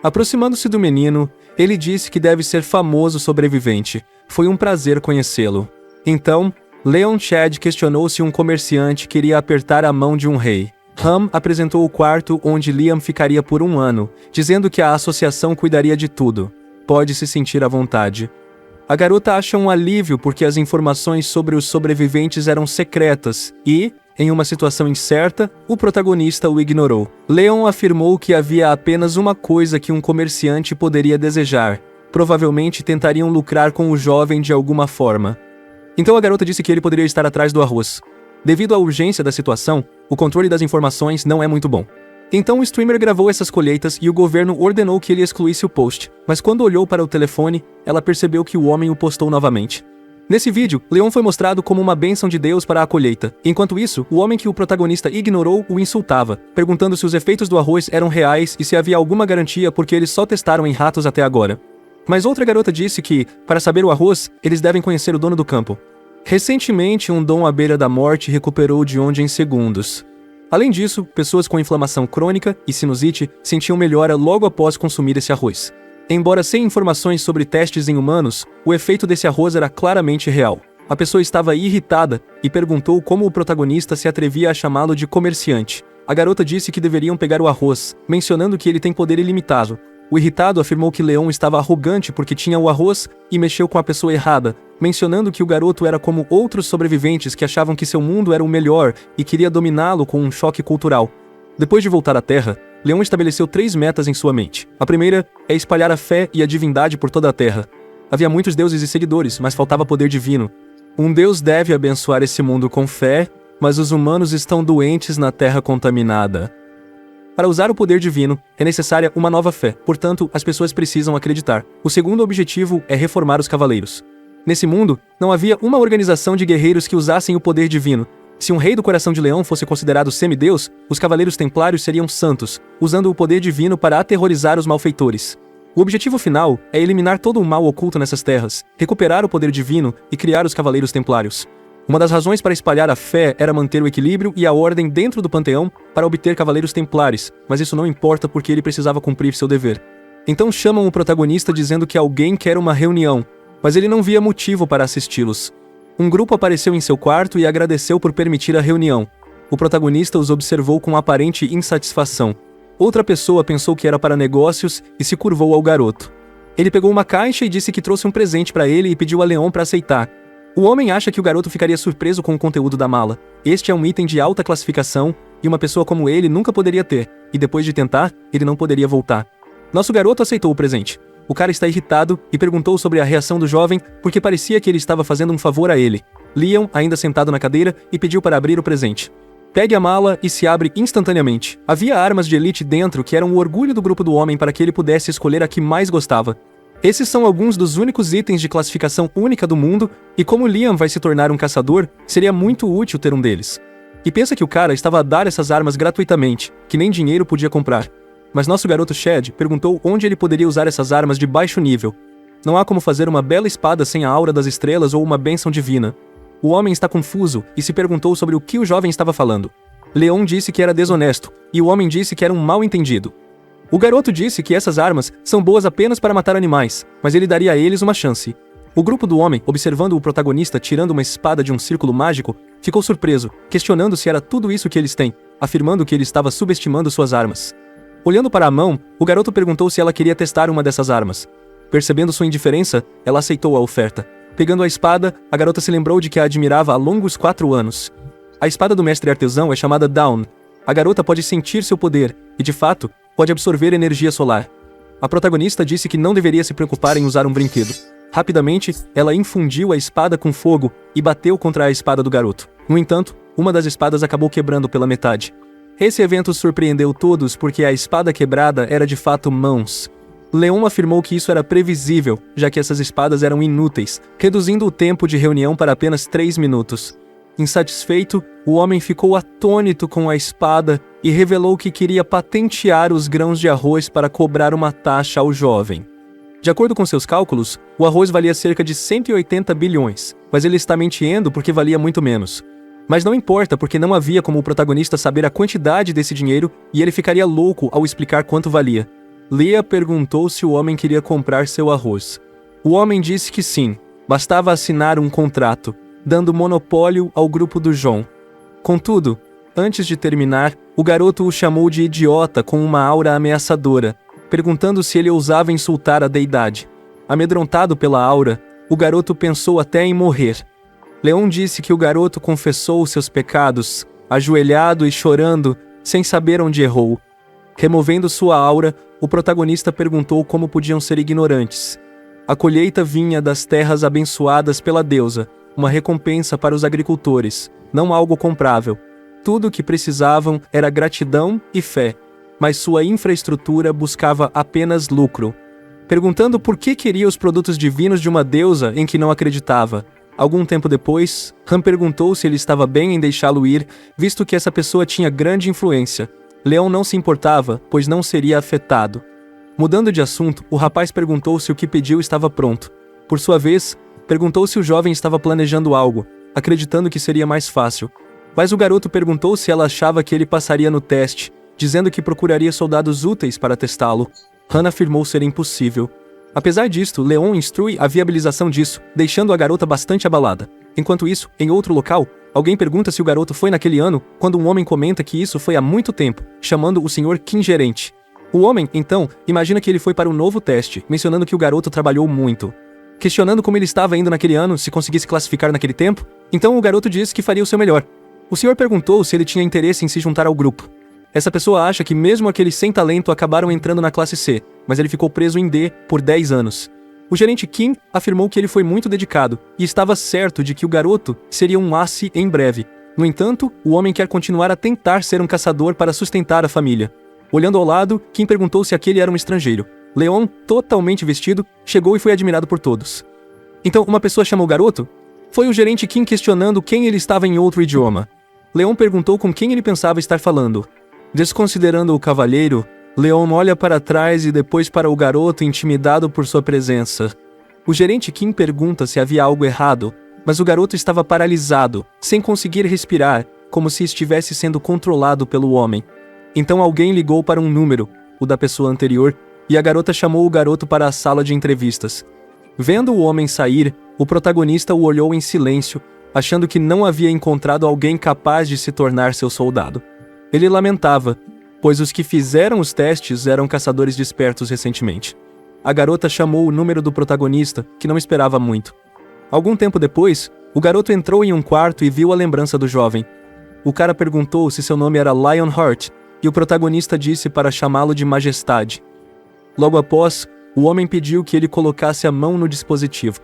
Speaker 1: Aproximando-se do menino, ele disse que deve ser famoso sobrevivente. Foi um prazer conhecê-lo. Então, Leon Chad questionou se um comerciante queria apertar a mão de um rei. Han apresentou o quarto onde Liam ficaria por 1 ano, dizendo que a associação cuidaria de tudo. Pode se sentir à vontade. A garota acha um alívio porque as informações sobre os sobreviventes eram secretas e, em uma situação incerta, o protagonista o ignorou. Leon afirmou que havia apenas uma coisa que um comerciante poderia desejar. Provavelmente tentariam lucrar com o jovem de alguma forma. Então a garota disse que ele poderia estar atrás do arroz. Devido à urgência da situação, o controle das informações não é muito bom. Então o streamer gravou essas colheitas e o governo ordenou que ele excluísse o post, mas quando olhou para o telefone, ela percebeu que o homem o postou novamente. Nesse vídeo, Leon foi mostrado como uma bênção de Deus para a colheita. Enquanto isso, o homem que o protagonista ignorou o insultava, perguntando se os efeitos do arroz eram reais e se havia alguma garantia porque eles só testaram em ratos até agora. Mas outra garota disse que, para saber o arroz, eles devem conhecer o dono do campo. Recentemente, um dom à beira da morte recuperou de onde em segundos. Além disso, pessoas com inflamação crônica e sinusite sentiam melhora logo após consumir esse arroz. Embora sem informações sobre testes em humanos, o efeito desse arroz era claramente real. A pessoa estava irritada e perguntou como o protagonista se atrevia a chamá-lo de comerciante. A garota disse que deveriam pegar o arroz, mencionando que ele tem poder ilimitado. O irritado afirmou que Leon estava arrogante porque tinha o arroz e mexeu com a pessoa errada, mencionando que o garoto era como outros sobreviventes que achavam que seu mundo era o melhor e queria dominá-lo com um choque cultural. Depois de voltar à Terra, Leon estabeleceu 3 metas em sua mente. A primeira é espalhar a fé e a divindade por toda a Terra. Havia muitos deuses e seguidores, mas faltava poder divino. Um deus deve abençoar esse mundo com fé, mas os humanos estão doentes na Terra contaminada. Para usar o poder divino, é necessária uma nova fé, portanto, as pessoas precisam acreditar. O segundo objetivo é reformar os cavaleiros. Nesse mundo, não havia uma organização de guerreiros que usassem o poder divino. Se um rei do coração de leão fosse considerado semideus, os cavaleiros templários seriam santos, usando o poder divino para aterrorizar os malfeitores. O objetivo final é eliminar todo o mal oculto nessas terras, recuperar o poder divino e criar os cavaleiros templários. Uma das razões para espalhar a fé era manter o equilíbrio e a ordem dentro do panteão para obter cavaleiros templares, mas isso não importa porque ele precisava cumprir seu dever. Então chamam o protagonista dizendo que alguém quer uma reunião, mas ele não via motivo para assisti-los. Um grupo apareceu em seu quarto e agradeceu por permitir a reunião. O protagonista os observou com aparente insatisfação. Outra pessoa pensou que era para negócios e se curvou ao garoto. Ele pegou uma caixa e disse que trouxe um presente para ele e pediu a Leon para aceitar. O homem acha que o garoto ficaria surpreso com o conteúdo da mala. Este é um item de alta classificação e uma pessoa como ele nunca poderia ter, e depois de tentar, ele não poderia voltar. Nosso garoto aceitou o presente. O cara está irritado e perguntou sobre a reação do jovem porque parecia que ele estava fazendo um favor a ele. Leon, ainda sentado na cadeira, e pediu para abrir o presente. Pegue a mala e se abre instantaneamente. Havia armas de elite dentro que eram o orgulho do grupo do homem para que ele pudesse escolher a que mais gostava. Esses são alguns dos únicos itens de classificação única do mundo, e como Liam vai se tornar um caçador, seria muito útil ter um deles. E pensa que o cara estava a dar essas armas gratuitamente, que nem dinheiro podia comprar. Mas nosso garoto Chad perguntou onde ele poderia usar essas armas de baixo nível. Não há como fazer uma bela espada sem a aura das estrelas ou uma bênção divina. O homem está confuso e se perguntou sobre o que o jovem estava falando. Leon disse que era desonesto, e o homem disse que era um mal-entendido. O garoto disse que essas armas são boas apenas para matar animais, mas ele daria a eles uma chance. O grupo do homem, observando o protagonista tirando uma espada de um círculo mágico, ficou surpreso, questionando se era tudo isso que eles têm, afirmando que ele estava subestimando suas armas. Olhando para a mão, o garoto perguntou se ela queria testar uma dessas armas. Percebendo sua indiferença, ela aceitou a oferta. Pegando a espada, a garota se lembrou de que a admirava há longos 4 anos. A espada do mestre artesão é chamada Dawn. A garota pode sentir seu poder, e de fato, pode absorver energia solar. A protagonista disse que não deveria se preocupar em usar um brinquedo. Rapidamente, ela infundiu a espada com fogo e bateu contra a espada do garoto. No entanto, uma das espadas acabou quebrando pela metade. Esse evento surpreendeu todos porque a espada quebrada era de fato mãos. Leon afirmou que isso era previsível, já que essas espadas eram inúteis, reduzindo o tempo de reunião para apenas 3 minutos. Insatisfeito, o homem ficou atônito com a espada e revelou que queria patentear os grãos de arroz para cobrar uma taxa ao jovem. De acordo com seus cálculos, o arroz valia cerca de 180 bilhões, mas ele está mentindo porque valia muito menos. Mas não importa porque não havia como o protagonista saber a quantidade desse dinheiro e ele ficaria louco ao explicar quanto valia. Leah perguntou se o homem queria comprar seu arroz. O homem disse que sim, bastava assinar um contrato, dando monopólio ao grupo do John. Contudo, antes de terminar, o garoto o chamou de idiota com uma aura ameaçadora, perguntando se ele ousava insultar a deidade. Amedrontado pela aura, o garoto pensou até em morrer. Leon disse que o garoto confessou seus pecados, ajoelhado e chorando, sem saber onde errou. Removendo sua aura, o protagonista perguntou como podiam ser ignorantes. A colheita vinha das terras abençoadas pela deusa, uma recompensa para os agricultores, não algo comprável. Tudo o que precisavam era gratidão e fé, mas sua infraestrutura buscava apenas lucro. Perguntando por que queria os produtos divinos de uma deusa em que não acreditava, Algum tempo depois, Han perguntou se ele estava bem em deixá-lo ir, visto que essa pessoa tinha grande influência. Leon não se importava, pois não seria afetado. Mudando de assunto, o rapaz perguntou se o que pediu estava pronto. Por sua vez, perguntou se o jovem estava planejando algo, acreditando que seria mais fácil. Mas o garoto perguntou se ela achava que ele passaria no teste, dizendo que procuraria soldados úteis para testá-lo. Han afirmou ser impossível. Apesar disto, Leon instrui a viabilização disso, deixando a garota bastante abalada. Enquanto isso, em outro local, alguém pergunta se o garoto foi naquele ano, quando um homem comenta que isso foi há muito tempo, chamando o Sr. Kim gerente. O homem, então, imagina que ele foi para um novo teste, mencionando que o garoto trabalhou muito. Questionando como ele estava indo naquele ano, se conseguisse classificar naquele tempo, então o garoto diz que faria o seu melhor. O senhor perguntou se ele tinha interesse em se juntar ao grupo. Essa pessoa acha que mesmo aqueles sem talento acabaram entrando na classe C, mas ele ficou preso em D por 10 anos. O gerente Kim afirmou que ele foi muito dedicado e estava certo de que o garoto seria um ace em breve. No entanto, o homem quer continuar a tentar ser um caçador para sustentar a família. Olhando ao lado, Kim perguntou se aquele era um estrangeiro. Leon, totalmente vestido, chegou e foi admirado por todos. Então, uma pessoa chamou o garoto? Foi o gerente Kim questionando quem ele estava em outro idioma. Leon perguntou com quem ele pensava estar falando. Desconsiderando o cavalheiro, Leon olha para trás e depois para o garoto intimidado por sua presença. O gerente Kim pergunta se havia algo errado, mas o garoto estava paralisado, sem conseguir respirar, como se estivesse sendo controlado pelo homem. Então alguém ligou para um número, o da pessoa anterior, e a garota chamou o garoto para a sala de entrevistas. Vendo o homem sair, o protagonista o olhou em silêncio, achando que não havia encontrado alguém capaz de se tornar seu soldado. Ele lamentava, pois os que fizeram os testes eram caçadores despertos recentemente. A garota chamou o número do protagonista, que não esperava muito. Algum tempo depois, o garoto entrou em um quarto e viu a lembrança do jovem. O cara perguntou se seu nome era Lionheart, e o protagonista disse para chamá-lo de Majestade. Logo após, o homem pediu que ele colocasse a mão no dispositivo.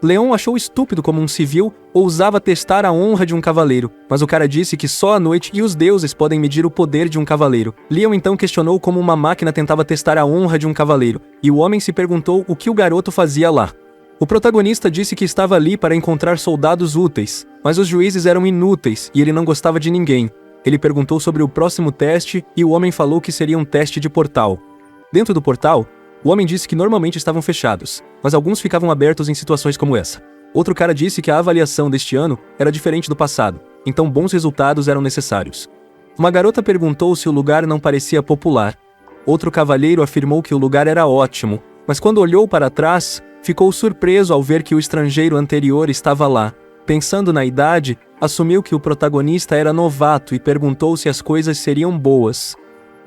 Speaker 1: Leon achou estúpido como um civil ousava testar a honra de um cavaleiro, mas o cara disse que só a noite e os deuses podem medir o poder de um cavaleiro. Leon então questionou como uma máquina tentava testar a honra de um cavaleiro, e o homem se perguntou o que o garoto fazia lá. O protagonista disse que estava ali para encontrar soldados úteis, mas os juízes eram inúteis e ele não gostava de ninguém. Ele perguntou sobre o próximo teste e o homem falou que seria um teste de portal. Dentro do portal, o homem disse que normalmente estavam fechados, mas alguns ficavam abertos em situações como essa. Outro cara disse que a avaliação deste ano era diferente do passado, então bons resultados eram necessários. Uma garota perguntou se o lugar não parecia popular. Outro cavalheiro afirmou que o lugar era ótimo, mas quando olhou para trás, ficou surpreso ao ver que o estrangeiro anterior estava lá. Pensando na idade, assumiu que o protagonista era novato e perguntou se as coisas seriam boas.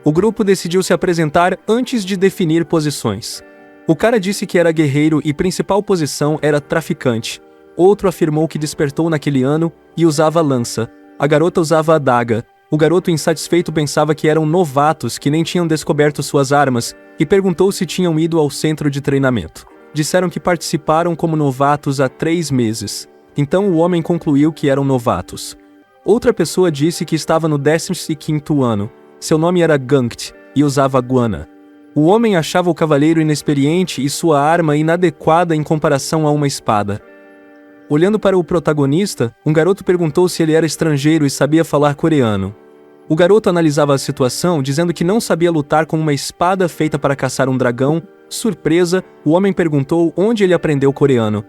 Speaker 1: O grupo decidiu se apresentar antes de definir posições. O cara disse que era guerreiro e principal posição era traficante. Outro afirmou que despertou naquele ano e usava lança. A garota usava adaga. O garoto insatisfeito pensava que eram novatos que nem tinham descoberto suas armas e perguntou se tinham ido ao centro de treinamento. Disseram que participaram como novatos há 3 meses. Então o homem concluiu que eram novatos. Outra pessoa disse que estava no 15º ano. Seu nome era Gungt, e usava guana. O homem achava o cavaleiro inexperiente e sua arma inadequada em comparação a uma espada. Olhando para o protagonista, um garoto perguntou se ele era estrangeiro e sabia falar coreano. O garoto analisava a situação, dizendo que não sabia lutar com uma espada feita para caçar um dragão. Surpresa, o homem perguntou onde ele aprendeu coreano.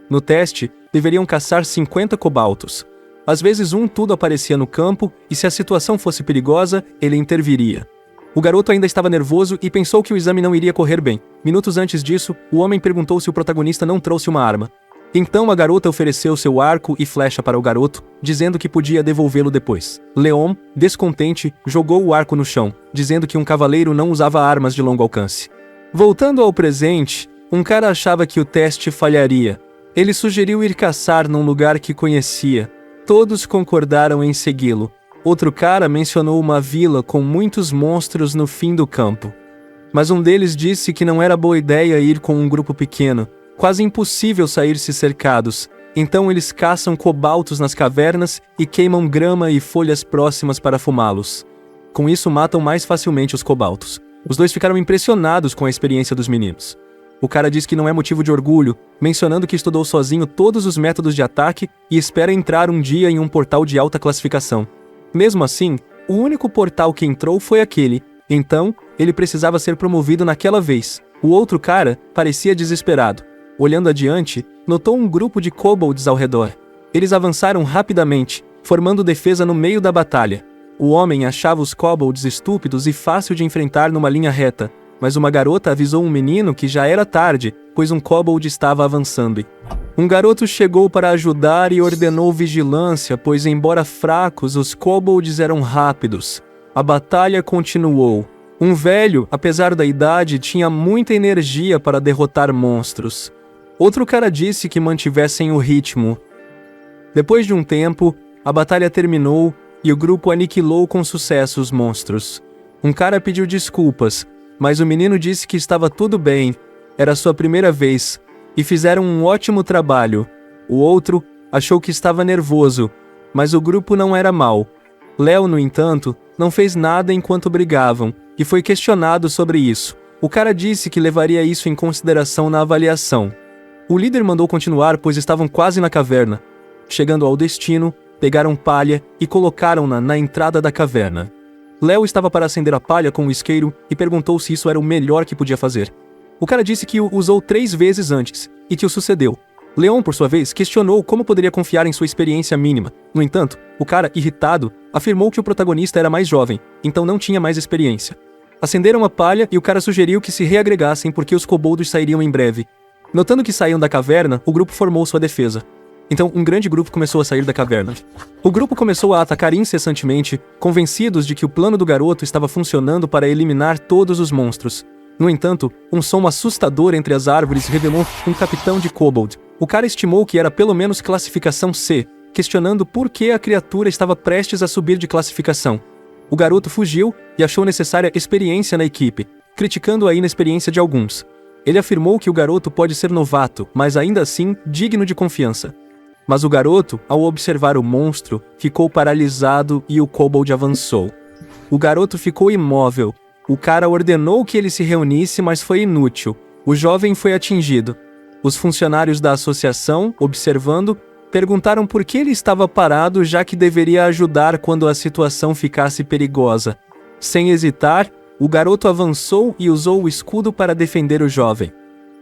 Speaker 1: No teste, deveriam caçar 50 cobaltos. Às vezes tudo aparecia no campo, e se a situação fosse perigosa, ele interviria. O garoto ainda estava nervoso e pensou que o exame não iria correr bem. Minutos antes disso, o homem perguntou se o protagonista não trouxe uma arma. Então a garota ofereceu seu arco e flecha para o garoto, dizendo que podia devolvê-lo depois. Leon, descontente, jogou o arco no chão, dizendo que um cavaleiro não usava armas de longo alcance. Voltando ao presente, um cara achava que o teste falharia. Ele sugeriu ir caçar num lugar que conhecia. Todos concordaram em segui-lo. Outro cara mencionou uma vila com muitos monstros no fim do campo. Mas um deles disse que não era boa ideia ir com um grupo pequeno. Quase impossível sair-se cercados. Então eles caçam cobaltos nas cavernas e queimam grama e folhas próximas para fumá-los. Com isso matam mais facilmente os cobaltos. Os dois ficaram impressionados com a experiência dos meninos. O cara diz que não é motivo de orgulho, mencionando que estudou sozinho todos os métodos de ataque e espera entrar um dia em um portal de alta classificação. Mesmo assim, o único portal que entrou foi aquele, então, ele precisava ser promovido naquela vez. O outro cara parecia desesperado. Olhando adiante, notou um grupo de kobolds ao redor. Eles avançaram rapidamente, formando defesa no meio da batalha. O homem achava os kobolds estúpidos e fácil de enfrentar numa linha reta, mas uma garota avisou um menino que já era tarde, pois um kobold estava avançando. Um garoto chegou para ajudar e ordenou vigilância, pois embora fracos, os kobolds eram rápidos. A batalha continuou. Um velho, apesar da idade, tinha muita energia para derrotar monstros. Outro cara disse que mantivessem o ritmo. Depois de um tempo, a batalha terminou e o grupo aniquilou com sucesso os monstros. Um cara pediu desculpas, mas o menino disse que estava tudo bem, era sua primeira vez, e fizeram um ótimo trabalho. O outro achou que estava nervoso, mas o grupo não era mau. Léo, no entanto, não fez nada enquanto brigavam, e foi questionado sobre isso. O cara disse que levaria isso em consideração na avaliação. O líder mandou continuar, pois estavam quase na caverna. Chegando ao destino, pegaram palha e colocaram-na na entrada da caverna. Léo estava para acender a palha com o isqueiro e perguntou se isso era o melhor que podia fazer. O cara disse que o usou 3 vezes antes, e que o sucedeu. Leon, por sua vez, questionou como poderia confiar em sua experiência mínima. No entanto, o cara, irritado, afirmou que o protagonista era mais jovem, então não tinha mais experiência. Acenderam a palha e o cara sugeriu que se reagregassem porque os koboldos sairiam em breve. Notando que saíam da caverna, o grupo formou sua defesa. Então, um grande grupo começou a sair da caverna. O grupo começou a atacar incessantemente, convencidos de que o plano do garoto estava funcionando para eliminar todos os monstros. No entanto, um som assustador entre as árvores revelou um capitão de kobold. O cara estimou que era pelo menos classificação C, questionando por que a criatura estava prestes a subir de classificação. O garoto fugiu e achou necessária experiência na equipe, criticando a inexperiência de alguns. Ele afirmou que o garoto pode ser novato, mas ainda assim digno de confiança. Mas o garoto, ao observar o monstro, ficou paralisado e o kobold avançou. O garoto ficou imóvel. O cara ordenou que ele se reunisse, mas foi inútil. O jovem foi atingido. Os funcionários da associação, observando, perguntaram por que ele estava parado, já que deveria ajudar quando a situação ficasse perigosa. Sem hesitar, o garoto avançou e usou o escudo para defender o jovem.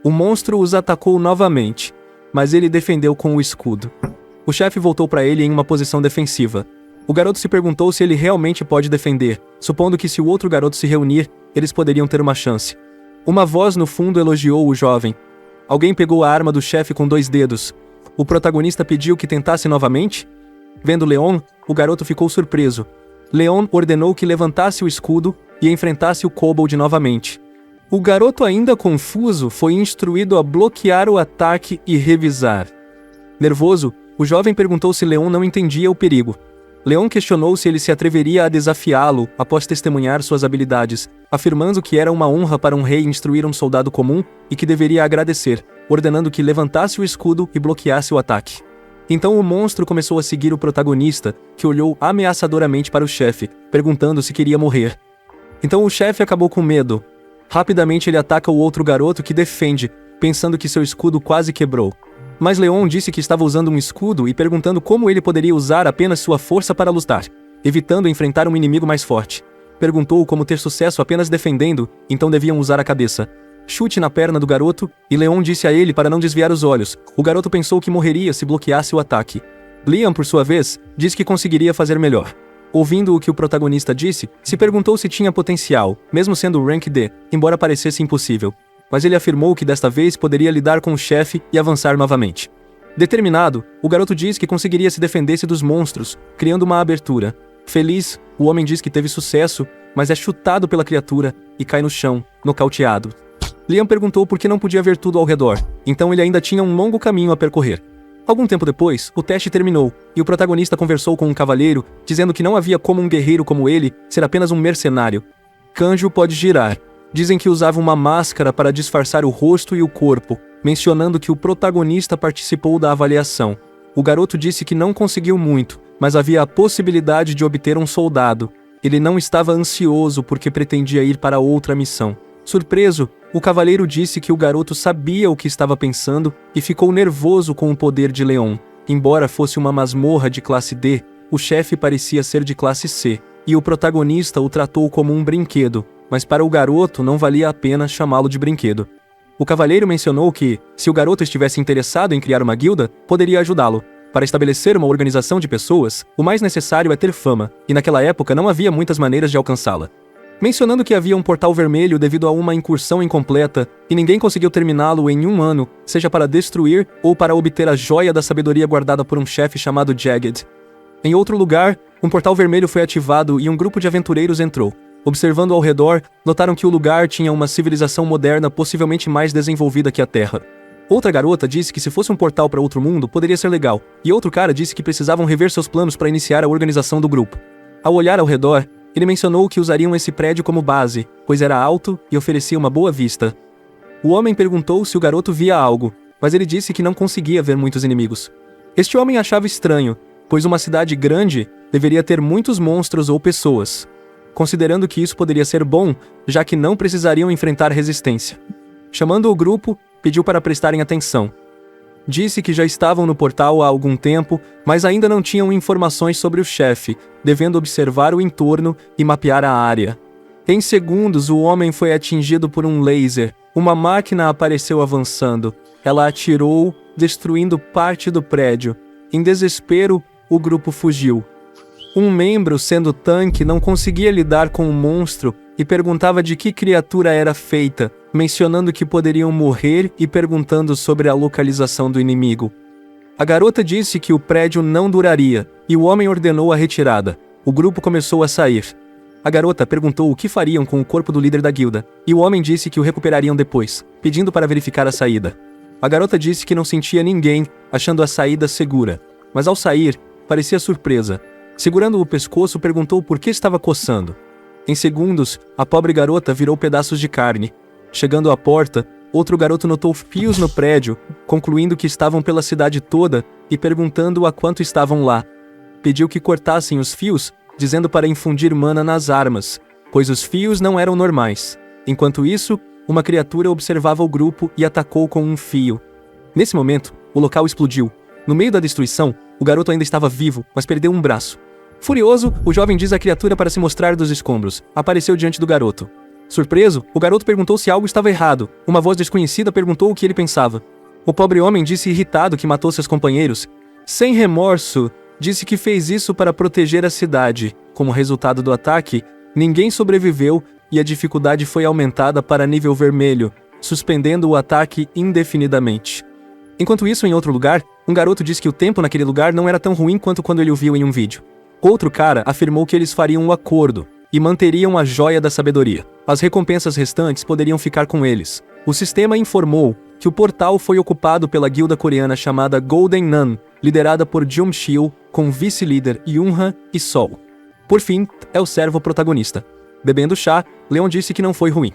Speaker 1: O monstro os atacou novamente, mas ele defendeu com o escudo. O chefe voltou para ele em uma posição defensiva. O garoto se perguntou se ele realmente pode defender, supondo que se o outro garoto se reunir, eles poderiam ter uma chance. Uma voz no fundo elogiou o jovem. Alguém pegou a arma do chefe com 2 dedos. O protagonista pediu que tentasse novamente? Vendo Leon, o garoto ficou surpreso. Leon ordenou que levantasse o escudo e enfrentasse o kobold novamente. O garoto, ainda confuso, foi instruído a bloquear o ataque e revisar. Nervoso, o jovem perguntou se Leon não entendia o perigo. Leon questionou se ele se atreveria a desafiá-lo após testemunhar suas habilidades, afirmando que era uma honra para um rei instruir um soldado comum e que deveria agradecer, ordenando que levantasse o escudo e bloqueasse o ataque. Então o monstro começou a seguir o protagonista, que olhou ameaçadoramente para o chefe, perguntando se queria morrer. Então o chefe acabou com medo. Rapidamente ele ataca o outro garoto que defende, pensando que seu escudo quase quebrou. Mas Leon disse que estava usando um escudo e perguntando como ele poderia usar apenas sua força para lutar, evitando enfrentar um inimigo mais forte. Perguntou como ter sucesso apenas defendendo, então deviam usar a cabeça. Chute na perna do garoto, e Leon disse a ele para não desviar os olhos. O garoto pensou que morreria se bloqueasse o ataque. Liam, por sua vez, disse que conseguiria fazer melhor. Ouvindo o que o protagonista disse, se perguntou se tinha potencial, mesmo sendo Rank D, embora parecesse impossível. Mas ele afirmou que desta vez poderia lidar com o chefe e avançar novamente. Determinado, o garoto diz que conseguiria se defender-se dos monstros, criando uma abertura. Feliz, o homem diz que teve sucesso, mas é chutado pela criatura e cai no chão, nocauteado. Liam perguntou por que não podia ver tudo ao redor, então ele ainda tinha um longo caminho a percorrer. Algum tempo depois, o teste terminou, e o protagonista conversou com um cavalheiro, dizendo que não havia como um guerreiro como ele ser apenas um mercenário. Kanjo pode girar. Dizem que usava uma máscara para disfarçar o rosto e o corpo, mencionando que o protagonista participou da avaliação. O garoto disse que não conseguiu muito, mas havia a possibilidade de obter um soldado. Ele não estava ansioso porque pretendia ir para outra missão. Surpreso, O cavaleiro disse que o garoto sabia o que estava pensando e ficou nervoso com o poder de Leon. Embora fosse uma masmorra de classe D, o chefe parecia ser de classe C, e o protagonista o tratou como um brinquedo, mas para o garoto não valia a pena chamá-lo de brinquedo. O cavaleiro mencionou que, se o garoto estivesse interessado em criar uma guilda, poderia ajudá-lo. Para estabelecer uma organização de pessoas, o mais necessário é ter fama, e naquela época não havia muitas maneiras de alcançá-la. Mencionando que havia um portal vermelho devido a uma incursão incompleta, e ninguém conseguiu terminá-lo em 1 ano, seja para destruir ou para obter a joia da sabedoria guardada por um chefe chamado Jagged. Em outro lugar, um portal vermelho foi ativado e um grupo de aventureiros entrou. Observando ao redor, notaram que o lugar tinha uma civilização moderna possivelmente mais desenvolvida que a Terra. Outra garota disse que se fosse um portal para outro mundo, poderia ser legal, e outro cara disse que precisavam rever seus planos para iniciar a organização do grupo. Ao olhar ao redor, ele mencionou que usariam esse prédio como base, pois era alto e oferecia uma boa vista. O homem perguntou se o garoto via algo, mas ele disse que não conseguia ver muitos inimigos. Este homem achava estranho, pois uma cidade grande deveria ter muitos monstros ou pessoas, considerando que isso poderia ser bom, já que não precisariam enfrentar resistência. Chamando o grupo, pediu para prestarem atenção. Disse que já estavam no portal há algum tempo, mas ainda não tinham informações sobre o chefe, devendo observar o entorno e mapear a área. Em segundos, o homem foi atingido por um laser. Uma máquina apareceu avançando. Ela atirou, destruindo parte do prédio. Em desespero, o grupo fugiu. Um membro, sendo tanque, não conseguia lidar com o monstro e perguntava de que criatura era feita, mencionando que poderiam morrer e perguntando sobre a localização do inimigo. A garota disse que o prédio não duraria, e o homem ordenou a retirada. O grupo começou a sair. A garota perguntou o que fariam com o corpo do líder da guilda, e o homem disse que o recuperariam depois, pedindo para verificar a saída. A garota disse que não sentia ninguém, achando a saída segura, mas ao sair, parecia surpresa. Segurando o pescoço, perguntou por que estava coçando. Em segundos, a pobre garota virou pedaços de carne. Chegando à porta, outro garoto notou fios no prédio, concluindo que estavam pela cidade toda e perguntando a quanto estavam lá. Pediu que cortassem os fios, dizendo para infundir mana nas armas, pois os fios não eram normais. Enquanto isso, uma criatura observava o grupo e atacou com um fio. Nesse momento, o local explodiu. No meio da destruição, o garoto ainda estava vivo, mas perdeu um braço. Furioso, o jovem diz à criatura para se mostrar dos escombros. Apareceu diante do garoto. Surpreso, o garoto perguntou se algo estava errado. Uma voz desconhecida perguntou o que ele pensava. O pobre homem disse irritado que matou seus companheiros. Sem remorso, disse que fez isso para proteger a cidade. Como resultado do ataque, ninguém sobreviveu e a dificuldade foi aumentada para nível vermelho, suspendendo o ataque indefinidamente. Enquanto isso, em outro lugar, um garoto disse que o tempo naquele lugar não era tão ruim quanto quando ele o viu em um vídeo. Outro cara afirmou que eles fariam um acordo e manteriam a joia da sabedoria. As recompensas restantes poderiam ficar com eles. O sistema informou que o portal foi ocupado pela guilda coreana chamada Golden Nun, liderada por Jung-shil, com vice-líder Yunha e Sol. Por fim, é o servo protagonista. Bebendo chá, Leon disse que não foi ruim.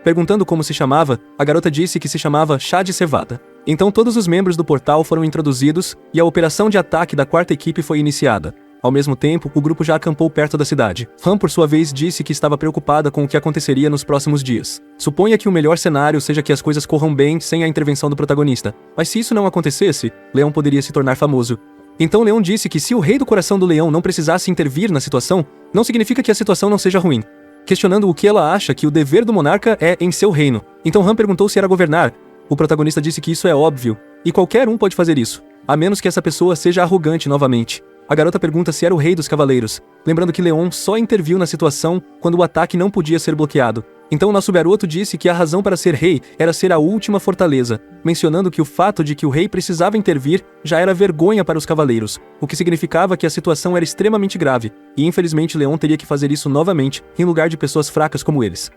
Speaker 1: Perguntando como se chamava, a garota disse que se chamava chá de cevada. Então todos os membros do portal foram introduzidos e a operação de ataque da quarta equipe foi iniciada. Ao mesmo tempo, o grupo já acampou perto da cidade. Han, por sua vez, disse que estava preocupada com o que aconteceria nos próximos dias. Suponha que o melhor cenário seja que as coisas corram bem sem a intervenção do protagonista. Mas se isso não acontecesse, Leon poderia se tornar famoso. Então Leon disse que se o rei do coração do leão não precisasse intervir na situação, não significa que a situação não seja ruim. Questionando o que ela acha que o dever do monarca é em seu reino. Então Han perguntou se era governar. O protagonista disse que isso é óbvio, e qualquer um pode fazer isso, a menos que essa pessoa seja arrogante novamente. A garota pergunta se era o rei dos cavaleiros, lembrando que Leon só interviu na situação quando o ataque não podia ser bloqueado. Então nosso garoto disse que a razão para ser rei era ser a última fortaleza, mencionando que o fato de que o rei precisava intervir já era vergonha para os cavaleiros, o que significava que a situação era extremamente grave, e infelizmente Leon teria que fazer isso novamente, em lugar de pessoas fracas como eles.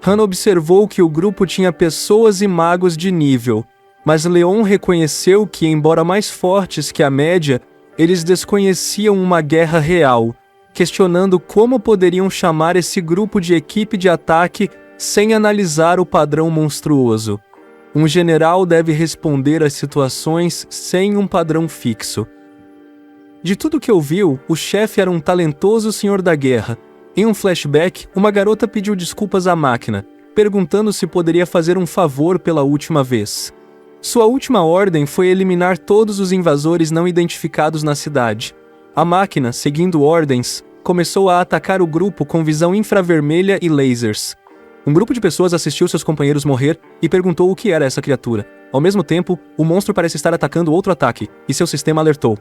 Speaker 1: Han observou que o grupo tinha pessoas e magos de nível, mas Leon reconheceu que, embora mais fortes que a média, eles desconheciam uma guerra real, questionando como poderiam chamar esse grupo de equipe de ataque sem analisar o padrão monstruoso. Um general deve responder às situações sem um padrão fixo. De tudo que ouviu, o chefe era um talentoso senhor da guerra. Em um flashback, uma garota pediu desculpas à máquina. perguntando se poderia fazer um favor pela última vez. Sua última ordem foi eliminar todos os invasores não identificados na cidade. A máquina, seguindo ordens, começou a atacar o grupo com visão infravermelha e lasers. Um grupo de pessoas assistiu seus companheiros morrer e perguntou o que era essa criatura. Ao mesmo tempo, o monstro parece estar atacando outro ataque, e seu sistema alertou.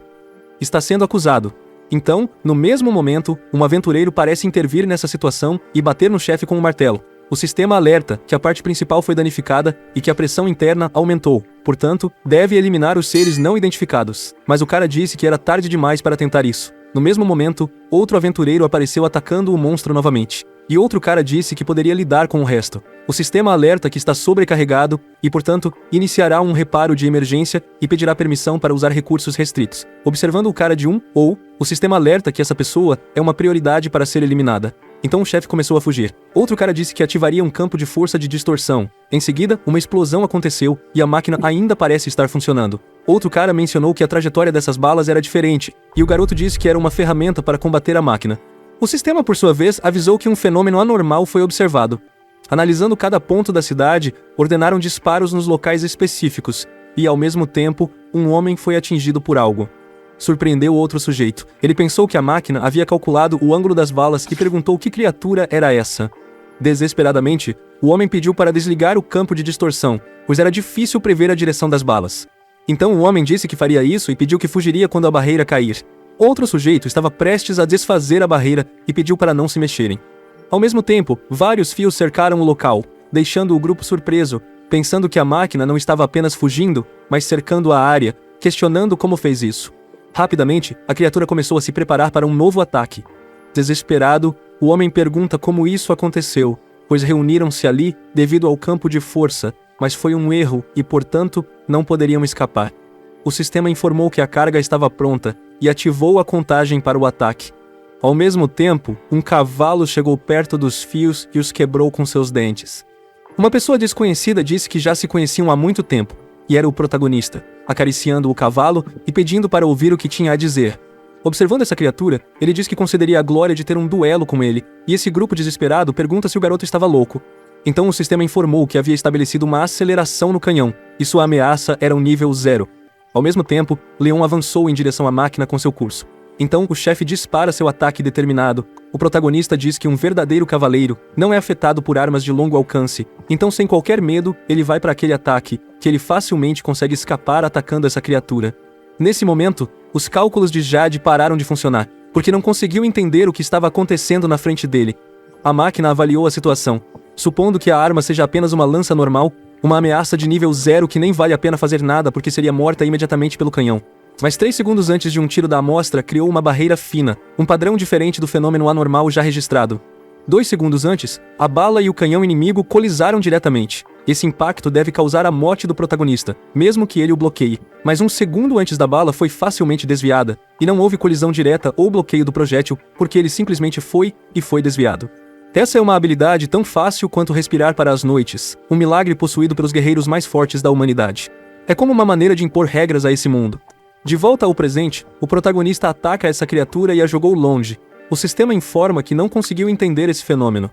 Speaker 1: Está sendo acusado. Então, no mesmo momento, um aventureiro parece intervir nessa situação e bater no chefe com um martelo. O sistema alerta que a parte principal foi danificada e que a pressão interna aumentou. Portanto, deve eliminar os seres não identificados. Mas o cara disse que era tarde demais para tentar isso. No mesmo momento, outro aventureiro apareceu atacando o monstro novamente. E outro cara disse que poderia lidar com o resto. O sistema alerta que está sobrecarregado e, portanto, iniciará um reparo de emergência e pedirá permissão para usar recursos restritos. Observando o cara de o sistema alerta que essa pessoa é uma prioridade para ser eliminada. Então o chefe começou a fugir. Outro cara disse que ativaria um campo de força de distorção. Em seguida, uma explosão aconteceu e a máquina ainda parece estar funcionando. Outro cara mencionou que a trajetória dessas balas era diferente, e o garoto disse que era uma ferramenta para combater a máquina. O sistema, por sua vez, avisou que um fenômeno anormal foi observado. Analisando cada ponto da cidade, ordenaram disparos nos locais específicos, e ao mesmo tempo, um homem foi atingido por algo. Surpreendeu outro sujeito. Ele pensou que a máquina havia calculado o ângulo das balas e perguntou que criatura era essa. Desesperadamente, o homem pediu para desligar o campo de distorção, pois era difícil prever a direção das balas. Então o homem disse que faria isso e pediu que fugiria quando a barreira cair. Outro sujeito estava prestes a desfazer a barreira e pediu para não se mexerem. Ao mesmo tempo, vários fios cercaram o local, deixando o grupo surpreso, pensando que a máquina não estava apenas fugindo, mas cercando a área, questionando como fez isso. Rapidamente, a criatura começou a se preparar para um novo ataque. Desesperado, o homem pergunta como isso aconteceu, pois reuniram-se ali devido ao campo de força, mas foi um erro e, portanto, não poderiam escapar. O sistema informou que a carga estava pronta e ativou a contagem para o ataque. Ao mesmo tempo, um cavalo chegou perto dos fios e os quebrou com seus dentes. Uma pessoa desconhecida disse que já se conheciam há muito tempo, e era o protagonista, acariciando o cavalo e pedindo para ouvir o que tinha a dizer. Observando essa criatura, ele diz que concederia a glória de ter um duelo com ele, e esse grupo desesperado pergunta se o garoto estava louco. Então o sistema informou que havia estabelecido uma aceleração no canhão, e sua ameaça era um nível 0. Ao mesmo tempo, Leon avançou em direção à máquina com seu curso. Então o chefe dispara seu ataque determinado. O protagonista diz que um verdadeiro cavaleiro não é afetado por armas de longo alcance, então sem qualquer medo, ele vai para aquele ataque, que ele facilmente consegue escapar atacando essa criatura. Nesse momento, os cálculos de Jade pararam de funcionar, porque não conseguiu entender o que estava acontecendo na frente dele. A máquina avaliou a situação. Supondo que a arma seja apenas uma lança normal, uma ameaça de nível 0 que nem vale a pena fazer nada porque seria morta imediatamente pelo canhão. Mas 3 segundos antes de um tiro da amostra criou uma barreira fina, um padrão diferente do fenômeno anormal já registrado. 2 segundos antes, a bala e o canhão inimigo colisaram diretamente. Esse impacto deve causar a morte do protagonista, mesmo que ele o bloqueie. Mas 1 segundo antes da bala foi facilmente desviada, e não houve colisão direta ou bloqueio do projétil, porque ele simplesmente foi desviado. Essa é uma habilidade tão fácil quanto respirar para as noites, um milagre possuído pelos guerreiros mais fortes da humanidade. É como uma maneira de impor regras a esse mundo. De volta ao presente, o protagonista ataca essa criatura e a jogou longe. O sistema informa que não conseguiu entender esse fenômeno.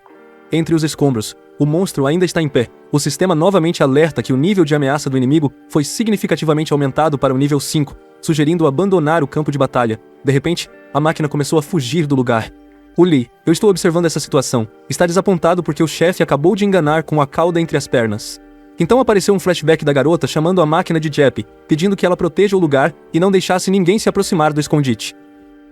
Speaker 1: Entre os escombros, o monstro ainda está em pé. O sistema novamente alerta que o nível de ameaça do inimigo foi significativamente aumentado para o nível 5, sugerindo abandonar o campo de batalha. De repente, a máquina começou a fugir do lugar. O Lee, eu estou observando essa situação. Está desapontado porque o chefe acabou de enganar com a cauda entre as pernas. Então apareceu um flashback da garota chamando a máquina de Jeppy, pedindo que ela proteja o lugar e não deixasse ninguém se aproximar do escondite.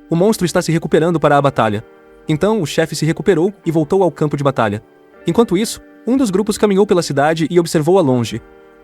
Speaker 1: O monstro está se recuperando para a batalha. Então o chefe se recuperou e voltou ao campo de batalha. Enquanto isso, um dos grupos caminhou pela cidade e observou a longe.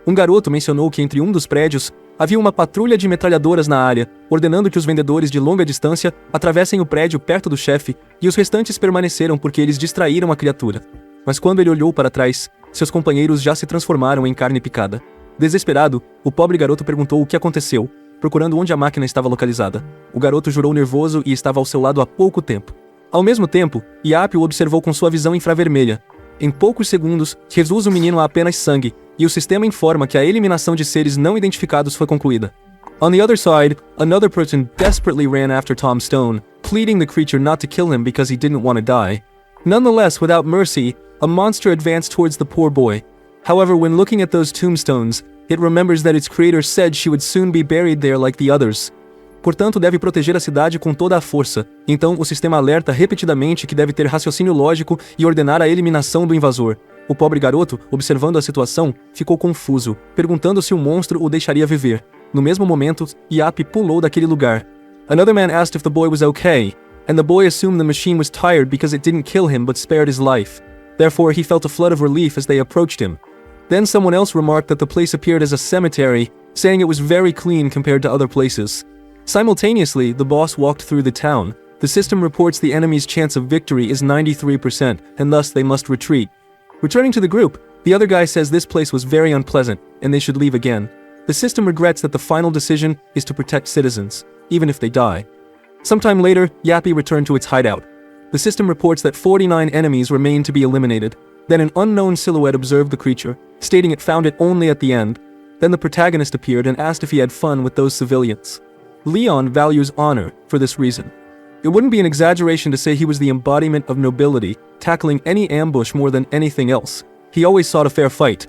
Speaker 1: Um garoto mencionou que entre um dos prédios havia uma patrulha de metralhadoras na área, ordenando que os vendedores de longa distância atravessem o prédio perto do chefe, e os restantes permaneceram porque eles distraíram a criatura. Mas quando ele olhou para trás, seus companheiros já se transformaram em carne picada. Desesperado, o pobre garoto perguntou o que aconteceu, procurando onde a máquina estava localizada. O garoto jurou nervoso e estava ao seu lado há pouco tempo. Ao mesmo tempo, Yap o observou com sua visão infravermelha. Em poucos segundos, reduz o menino a apenas sangue, e o sistema informa que a eliminação de seres não identificados foi concluída. On the other side, another person desperately ran after Tom Stone, pleading the creature not to kill him because he didn't want to die. Nonetheless, without mercy, A monster advanced towards the poor boy. However, when looking at those tombstones, it remembers that its creator said she would soon be buried there like the others. Portanto, deve proteger a cidade com toda a força. Então, o sistema alerta repetidamente que deve ter raciocínio lógico e ordenar a eliminação do invasor. O pobre garoto, observando a situação, ficou confuso, perguntando se o monstro o deixaria viver. No mesmo momento, Yappy pulou daquele lugar. Another man asked if the boy was okay, and the boy assumed the machine was tired because it didn't kill him but spared his life. Therefore, he felt a flood of relief as they approached him. Then someone else remarked that the place appeared as a cemetery, saying it was very clean compared to other places. Simultaneously, the boss walked through the town. The system reports the enemy's chance of victory is 93%, and thus they must retreat. Returning to the group, the other guy says this place was very unpleasant, and they should leave again. The system regrets that the final decision is to protect citizens, even if they die. Sometime later, Yappy returned to its hideout. The system reports that 49 enemies remain to be eliminated. Then an unknown silhouette observed the creature, stating it found it only at the end. Then the protagonist appeared and asked if he had fun with those civilians. Leon values honor for this reason. It wouldn't be an exaggeration to say he was the embodiment of nobility, tackling any ambush more than anything else. He always sought a fair fight.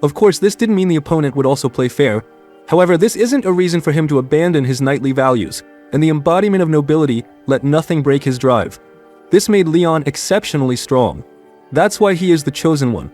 Speaker 1: Of course, this didn't mean the opponent would also play fair. However, this isn't a reason for him to abandon his knightly values, and the embodiment of nobility let nothing break his drive. This made Leon exceptionally strong. That's why he is the chosen one.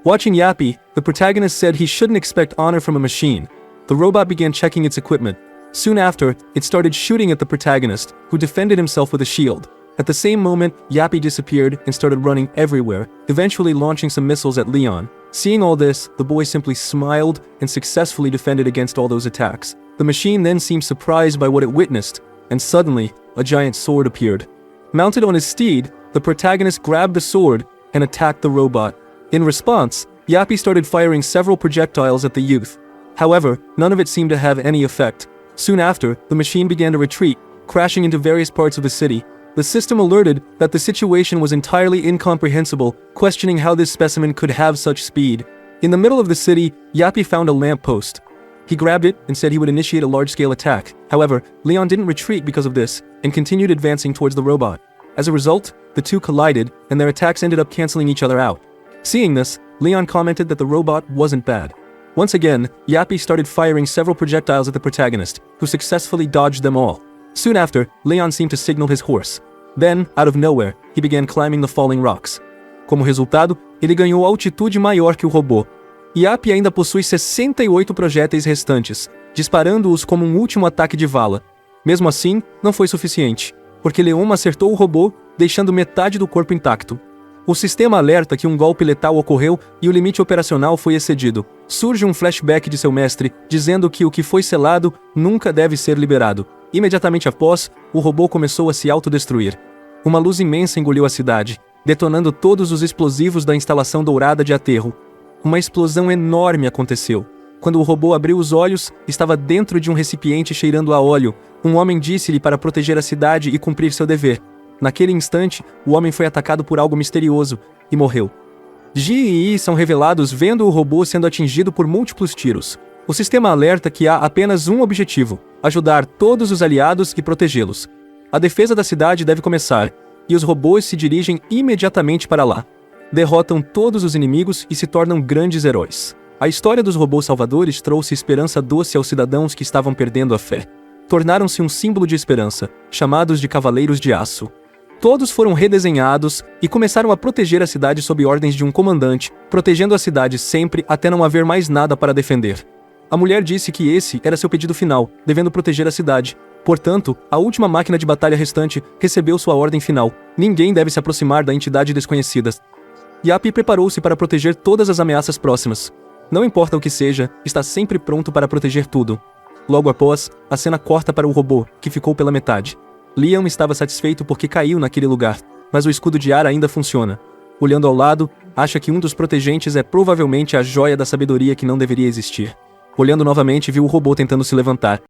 Speaker 1: Watching Yappy, the protagonist said he shouldn't expect honor from a machine. The robot began checking its equipment. Soon after, it started shooting at the protagonist, who defended himself with a shield. At the same moment, Yappy disappeared and started running everywhere, eventually launching some missiles at Leon. Seeing all this, the boy simply smiled and successfully defended against all those attacks. The machine then seemed surprised by what it witnessed, and suddenly, a giant sword appeared. Mounted on his steed, the protagonist grabbed the sword and attacked the robot. In response, Yappy started firing several projectiles at the youth. However, none of it seemed to have any effect. Soon after, the machine began to retreat, crashing into various parts of the city. The system alerted that the situation was entirely incomprehensible, questioning how this specimen could have such speed. In the middle of the city, Yappy found a lamppost. He grabbed it and said he would initiate a large-scale attack. However, Leon didn't retreat because of this, and continued advancing towards the robot. As a result, the two collided, and their attacks ended up canceling each other out. Seeing this, Leon commented that the robot wasn't bad. Once again, Yappy started firing several projectiles at the protagonist, who successfully dodged them all. Soon after, Leon seemed to signal his horse. Then, out of nowhere, he began climbing the falling rocks. Como resultado, ele ganhou altitude maior que o robô. Yappy ainda possui 68 projéteis restantes, disparando-os como um último ataque de vala. Mesmo assim, não foi suficiente, porque Leon acertou o robô, deixando metade do corpo intacto. O sistema alerta que um golpe letal ocorreu e o limite operacional foi excedido. Surge um flashback de seu mestre, dizendo que o que foi selado nunca deve ser liberado. Imediatamente após, o robô começou a se autodestruir. Uma luz imensa engoliu a cidade, detonando todos os explosivos da instalação dourada de aterro. Uma explosão enorme aconteceu. Quando o robô abriu os olhos, estava dentro de um recipiente cheirando a óleo. Um homem disse-lhe para proteger a cidade e cumprir seu dever. Naquele instante, o homem foi atacado por algo misterioso e morreu. Ji e Yi são revelados vendo o robô sendo atingido por múltiplos tiros. O sistema alerta que há apenas um objetivo: ajudar todos os aliados e protegê-los. A defesa da cidade deve começar, e os robôs se dirigem imediatamente para lá. Derrotam todos os inimigos e se tornam grandes heróis. A história dos robôs salvadores trouxe esperança doce aos cidadãos que estavam perdendo a fé. Tornaram-se um símbolo de esperança, chamados de Cavaleiros de Aço. Todos foram redesenhados e começaram a proteger a cidade sob ordens de um comandante, protegendo a cidade sempre até não haver mais nada para defender. A mulher disse que esse era seu pedido final, devendo proteger a cidade. Portanto, a última máquina de batalha restante recebeu sua ordem final: ninguém deve se aproximar da entidade desconhecida. Yappy preparou-se para proteger todas as ameaças próximas. Não importa o que seja, está sempre pronto para proteger tudo. Logo após, a cena corta para o robô, que ficou pela metade. Leon estava satisfeito porque caiu naquele lugar, mas o escudo de ar ainda funciona. Olhando ao lado, acha que um dos protegentes é provavelmente a joia da sabedoria que não deveria existir. Olhando novamente, viu o robô tentando se levantar.